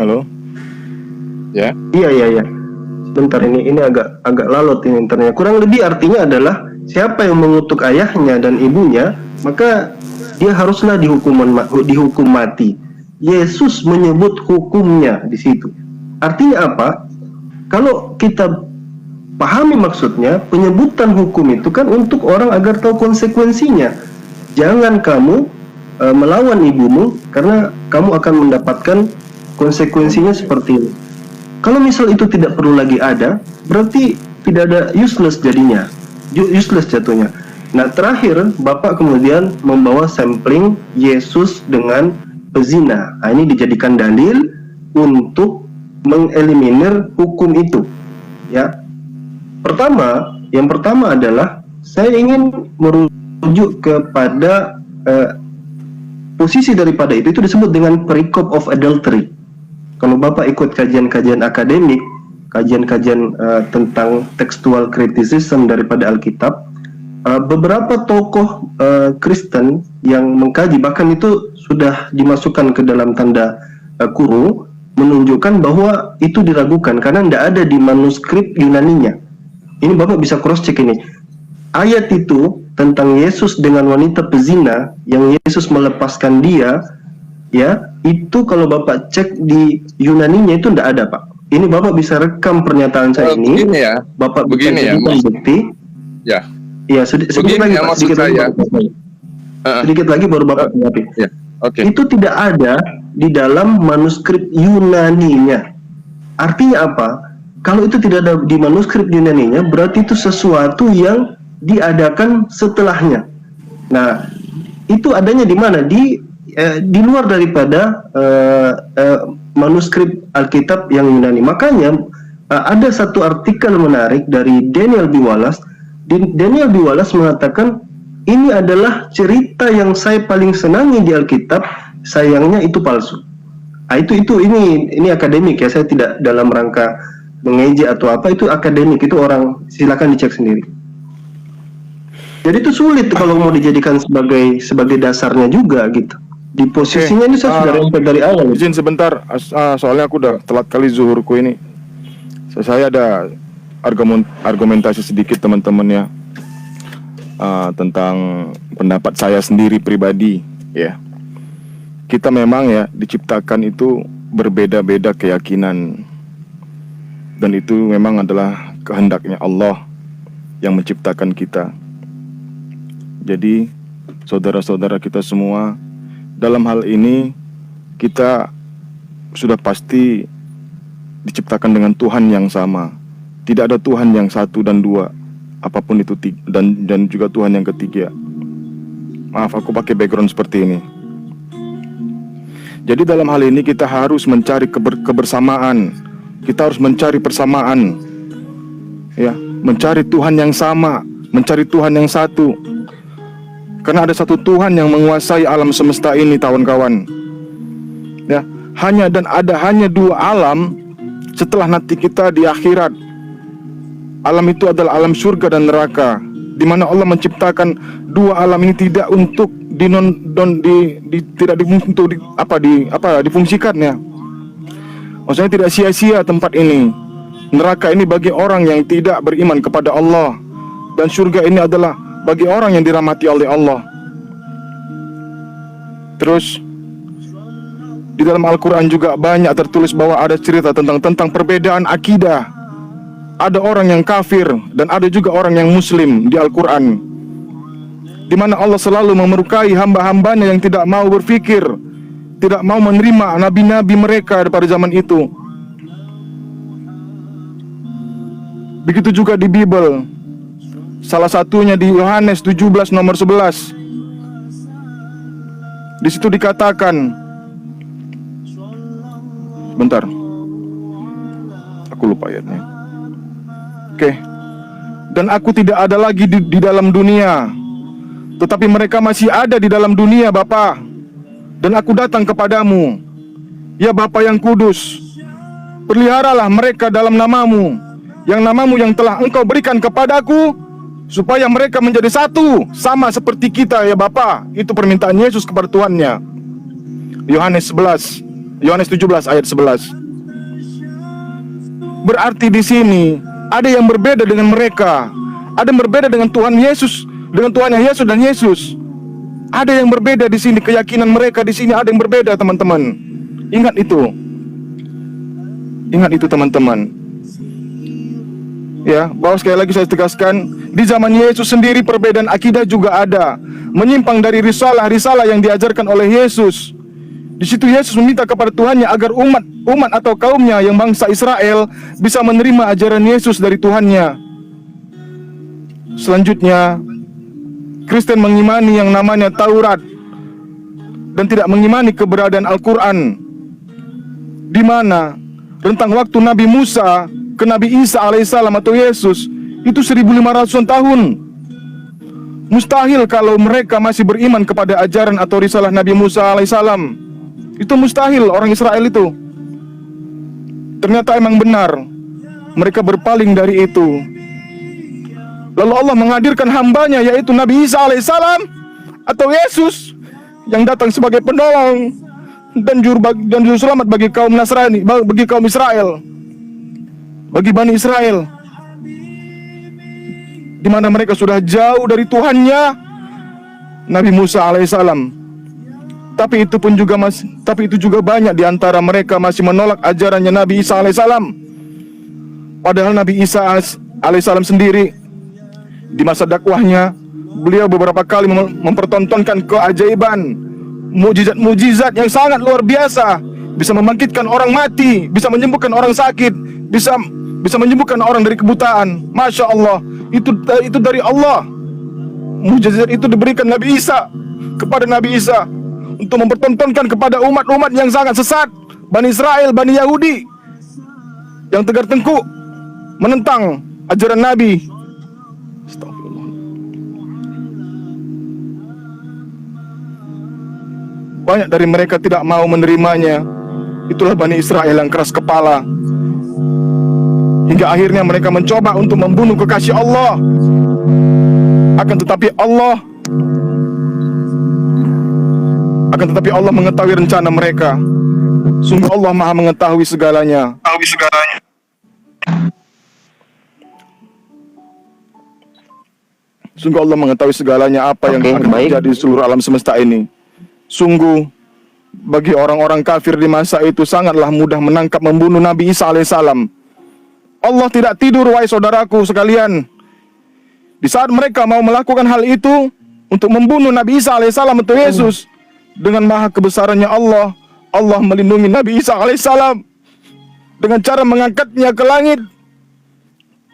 Halo? Ya. Iya. Sebentar ini agak lalot ini internetnya. Kurang lebih artinya adalah siapa yang mengutuk ayahnya dan ibunya, maka dia haruslah dihukum mati. Yesus menyebut hukumnya di situ. Artinya apa? Kalau kita pahami maksudnya, penyebutan hukum itu kan untuk orang agar tahu konsekuensinya. Jangan kamu melawan ibumu karena kamu akan mendapatkan konsekuensinya seperti ini. Kalau misal itu tidak perlu lagi ada, berarti tidak ada useless jadinya, useless jatuhnya. Nah terakhir Bapak kemudian membawa sampling Yesus dengan pezina. Nah, ini dijadikan dalil untuk mengeliminir hukum itu. Ya, yang pertama adalah saya ingin merujuk kepada posisi daripada itu disebut dengan perikop of adultery. Kalau Bapak ikut kajian-kajian akademik, kajian-kajian tentang textual criticism daripada Alkitab, beberapa tokoh Kristen yang mengkaji, bahkan itu sudah dimasukkan ke dalam tanda kurung, menunjukkan bahwa itu diragukan karena tidak ada di manuskrip Yunaninya. Ini Bapak bisa cross check ini. Ayat itu tentang Yesus dengan wanita pezina yang Yesus melepaskan dia, ya itu kalau Bapak cek di Yunaninya itu tidak ada, Pak. Ini Bapak bisa rekam pernyataan saya ini. Begini ya. Bapak Begini ya. bukti. Ya. Iya, sedikit lagi, ya, Pak, maksud saya. Sedikit lagi baru Bapak jawab. Ya. Oke. Itu tidak ada di dalam manuskrip Yunaninya. Artinya apa? Kalau itu tidak ada di manuskrip Yunaninya, berarti itu sesuatu yang diadakan setelahnya. Nah, itu adanya di mana? Di luar daripada manuskrip Alkitab yang Yunani. Makanya ada satu artikel menarik dari Daniel B. Wallace. Daniel B. Wallace mengatakan ini adalah cerita yang saya paling senangi di Alkitab, sayangnya itu palsu. Ini akademik ya, saya tidak dalam rangka mengejek atau apa, itu akademik, itu orang silakan dicek sendiri. Jadi itu sulit kalau mau dijadikan sebagai dasarnya juga gitu. Di posisinya ini saya sudah rempet dari awal. Izin sebentar, soalnya aku udah telat kali zuhurku ini. Saya ada argumentasi sedikit teman-teman ya, tentang pendapat saya sendiri pribadi ya. Kita memang ya diciptakan itu berbeda-beda keyakinan, dan itu memang adalah kehendaknya Allah yang menciptakan kita. Jadi saudara-saudara kita semua, dalam hal ini kita sudah pasti diciptakan dengan Tuhan yang sama. Tidak ada Tuhan yang satu dan dua, apapun itu, dan juga Tuhan yang ketiga. Maaf, aku pakai background seperti ini. Jadi dalam hal ini kita harus mencari kebersamaan. Kita harus mencari persamaan, ya, mencari Tuhan yang sama, mencari Tuhan yang satu. Karena ada satu Tuhan yang menguasai alam semesta ini, kawan-kawan. Ya, hanya dua alam setelah nanti kita di akhirat. Alam itu adalah alam surga dan neraka, di mana Allah menciptakan dua alam ini tidak untuk difungsikan ya. Maksudnya tidak sia-sia tempat ini. Neraka ini bagi orang yang tidak beriman kepada Allah, dan surga ini adalah bagi orang yang dirahmati oleh Allah. Terus di dalam Al-Quran juga banyak tertulis bahwa ada cerita tentang perbedaan akidah. Ada orang yang kafir dan ada juga orang yang muslim di Al-Quran, di mana Allah selalu memerukai hamba-hambanya yang tidak mau berpikir, tidak mau menerima nabi-nabi mereka pada zaman itu. Begitu juga di Bible. Salah satunya di Yohanes 17 nomor 11. Di situ dikatakan, bentar, aku lupa ayatnya. Oke. Dan aku tidak ada lagi di dalam dunia, tetapi mereka masih ada di dalam dunia, Bapa. Dan aku datang kepadamu, ya Bapa yang kudus. Peliharalah mereka dalam namamu, yang telah Engkau berikan kepadaku, supaya mereka menjadi satu, sama seperti kita, ya Bapa. Itu permintaan Yesus kepada Tuhannya. Yohanes 17 ayat 11. Berarti di sini ada yang berbeda dengan mereka. Ada yang berbeda dengan Tuhan Yesus, dengan Tuhannya Yesus dan Yesus. Ada yang berbeda di sini, keyakinan mereka di sini ada yang berbeda, teman-teman. Ingat itu. Ingat itu, teman-teman. Ya, bahwa sekali lagi saya tegaskan, di zaman Yesus sendiri perbedaan akidah juga ada, menyimpang dari risalah yang diajarkan oleh Yesus. Di situ Yesus meminta kepada Tuhannya agar umat atau kaumnya yang bangsa Israel bisa menerima ajaran Yesus dari Tuhannya. Selanjutnya, Kristen mengimani yang namanya Taurat dan tidak mengimani keberadaan Al-Quran, di mana rentang waktu Nabi Musa ke Nabi Isa alaihissalam atau Yesus itu 1500 tahun. Mustahil kalau mereka masih beriman kepada ajaran atau risalah Nabi Musa alaihissalam. Itu mustahil, orang Israel itu. Ternyata emang benar, mereka berpaling dari itu. Lalu Allah menghadirkan hambanya, yaitu Nabi Isa alaihissalam atau Yesus, yang datang sebagai penolong dan juru selamat bagi kaum Nasrani, bagi kaum Israel, bagi Bani Israel, di mana mereka sudah jauh dari Tuhannya, Nabi Musa alaihissalam. Tapi itu juga banyak di antara mereka masih menolak ajarannya Nabi Isa alaihissalam. Padahal Nabi Isa alaihissalam sendiri di masa dakwahnya, beliau beberapa kali mempertontonkan keajaiban, mujizat yang sangat luar biasa, bisa membangkitkan orang mati, bisa menyembuhkan orang sakit, bisa menyembuhkan orang dari kebutaan. Masya Allah, itu dari Allah. Mujizat itu diberikan Nabi Isa kepada Nabi Isa untuk mempertontonkan kepada umat-umat yang sangat sesat, Bani Israel, Bani Yahudi, yang tegar tengkuk menentang ajaran Nabi. Astagfirullah. Banyak dari mereka tidak mau menerimanya. Itulah Bani Israel yang keras kepala, hingga akhirnya mereka mencoba untuk membunuh kekasih Allah. Akan tetapi Allah mengetahui rencana mereka. Sungguh Allah Maha mengetahui segalanya. Sungguh Allah mengetahui segalanya apa yang Oke, akan baik. terjadi di seluruh alam semesta ini. Sungguh bagi orang-orang kafir di masa itu sangatlah mudah menangkap membunuh Nabi Isa alaihissalam. Allah tidak tidur, wahai saudaraku sekalian. Di saat mereka mau melakukan hal itu untuk membunuh Nabi Isa alaihissalam atau Yesus, dengan maha kebesarannya Allah, Allah melindungi Nabi Isa alaihissalam dengan cara mengangkatnya ke langit.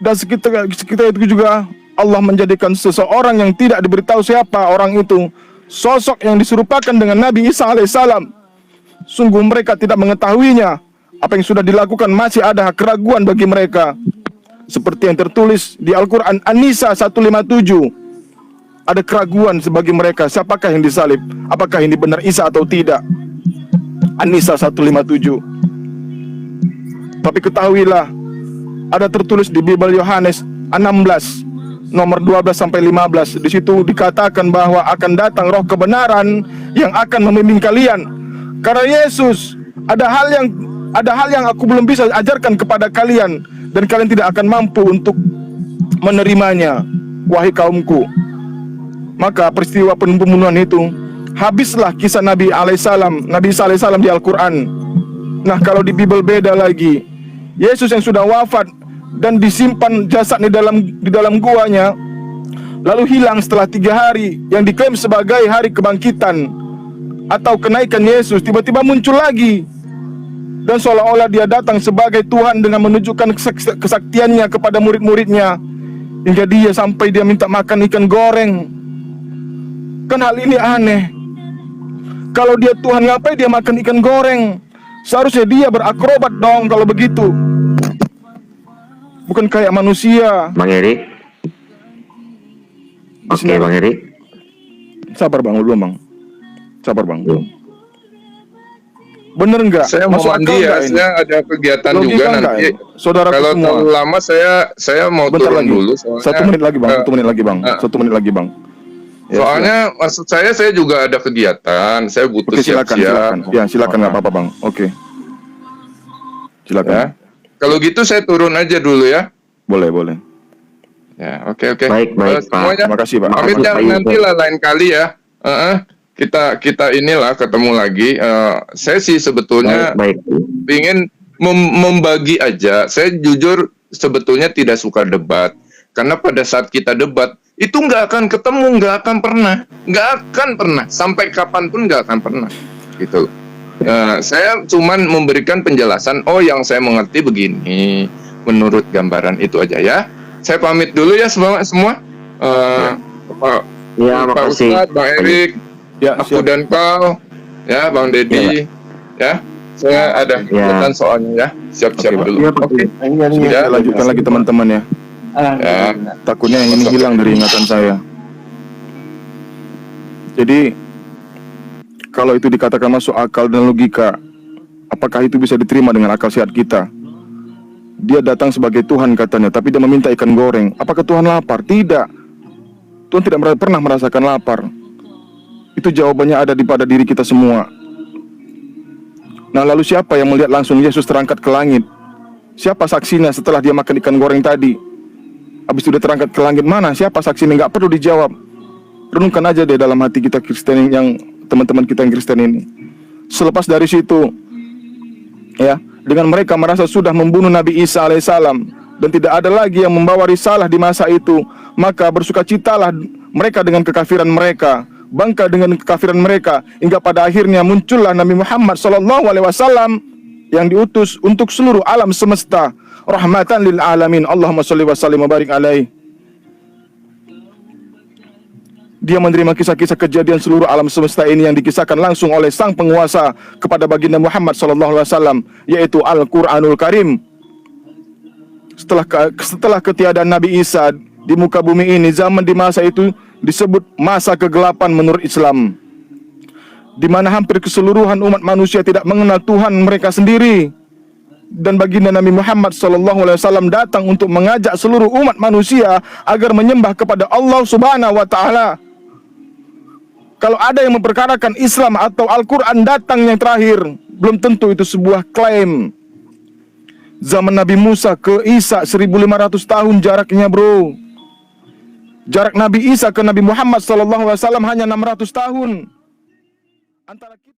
Dan sekitar itu juga Allah menjadikan seseorang yang tidak diberitahu siapa orang itu, sosok yang diserupakan dengan Nabi Isa alaihissalam. Sungguh mereka tidak mengetahuinya. Apa yang sudah dilakukan masih ada keraguan bagi mereka. Seperti yang tertulis di Al-Quran An-Nisa 157. Ada keraguan bagi mereka, siapakah yang disalib, apakah ini benar Isa atau tidak. An-Nisa 157. Tapi ketahuilah, ada tertulis di Bible Yohanes 16 nomor 12 sampai 15. Di situ dikatakan bahwa akan datang roh kebenaran yang akan membimbing kalian. Karena Yesus, ada hal yang aku belum bisa ajarkan kepada kalian, dan kalian tidak akan mampu untuk menerimanya, wahai kaumku. Maka peristiwa pembunuhan itu, habislah kisah Nabi Isa alaihissalam di Al-Quran. Nah, kalau di Bible beda lagi. Yesus yang sudah wafat dan disimpan jasad di dalam guanya, lalu hilang setelah 3 hari, yang diklaim sebagai hari kebangkitan atau kenaikan Yesus, tiba-tiba muncul lagi, dan seolah-olah dia datang sebagai Tuhan dengan menunjukkan kesaktiannya kepada murid-muridnya, hingga dia sampai dia minta makan ikan goreng. Kan hal ini aneh. Kalau dia Tuhan, ngapain dia makan ikan goreng? Seharusnya dia berakrobat dong kalau begitu. Bukan kayak manusia. Bang Erik. Oke, Bang Erik. Sabar bang, dulu bang. Sabar bang. Bener nggak? Saya mau Masuk akal mandi ya, nggak ini? saya ada kegiatan Logika juga nggak nanti. ini? Saudara Kalau semua. terlalu lama saya mau Bentar turun lagi. dulu. Soalnya, 1 menit lagi bang. eh, 1 menit lagi bang. 1 menit lagi bang. Ya, soalnya maksud saya juga ada kegiatan. Saya butuh oke, silakan. siap-siap. Ya silakan, nggak apa-apa bang. Oke. Silakan. Ya. Kalau gitu saya turun aja dulu ya. Boleh. Ya, oke. Baik, Pak. Semuanya Terima kasih pak. pamit ya, Pak. nanti lah lain kali ya. Kita inilah ketemu lagi. Saya sih sebetulnya Baik. ingin membagi aja. Saya jujur sebetulnya tidak suka debat, karena pada saat kita debat itu nggak akan ketemu, nggak akan pernah, sampai kapanpun nggak akan pernah, gitu. Saya cuman memberikan penjelasan. Oh, yang saya mengerti begini, menurut gambaran itu aja ya. Saya pamit dulu ya semua. Pak Makasih. Ustadz, Bang Erik, Ya, aku siap. dan kau, ya Bang Dedi, ya. Saya ada kegiatan soalnya ya. Siap-siap Oke, Pak. dulu. Oke. Kita Ya, lanjutkan lagi teman-teman ya. ya. Takutnya yang ini hilang dari ingatan saya. Jadi kalau itu dikatakan masuk akal dan logika, apakah itu bisa diterima dengan akal sehat kita? Dia datang sebagai Tuhan katanya, tapi dia meminta ikan goreng. Apakah Tuhan lapar? Tidak. Tuhan tidak pernah merasakan lapar. Itu jawabannya ada pada diri kita semua. Nah, lalu siapa yang melihat langsung Yesus terangkat ke langit? Siapa saksinya setelah dia makan ikan goreng tadi? Habis itu dia terangkat ke langit, mana? Siapa saksinya? Nggak perlu dijawab. Renungkan aja deh dalam hati kita Kristen, yang teman-teman kita yang Kristen ini. Selepas dari situ, ya, dengan mereka merasa sudah membunuh Nabi Isa alaihissalam dan tidak ada lagi yang membawa risalah di masa itu, maka bersukacitalah mereka dengan kekafiran mereka, bangga dengan kekafiran mereka, hingga pada akhirnya muncullah Nabi Muhammad SAW yang diutus untuk seluruh alam semesta, rahmatan lil alamin. Allahumma sholli wa sallim wa barik alaihi. Dia menerima kisah-kisah kejadian seluruh alam semesta ini yang dikisahkan langsung oleh sang penguasa kepada baginda Muhammad SAW, yaitu Al-Quranul Karim. Setelah ketiadaan Nabi Isa di muka bumi ini, zaman di masa itu disebut masa kegelapan menurut Islam, di mana hampir keseluruhan umat manusia tidak mengenal Tuhan mereka sendiri. Dan baginda Nabi Muhammad SAW datang untuk mengajak seluruh umat manusia agar menyembah kepada Allah Subhanahu wa Ta'ala. Kalau ada yang memperkarakan Islam atau Al-Quran datang yang terakhir, belum tentu itu sebuah klaim. Zaman Nabi Musa ke Isa 1500 tahun jaraknya, bro. Jarak Nabi Isa ke Nabi Muhammad SAW hanya 600 tahun. Antara kita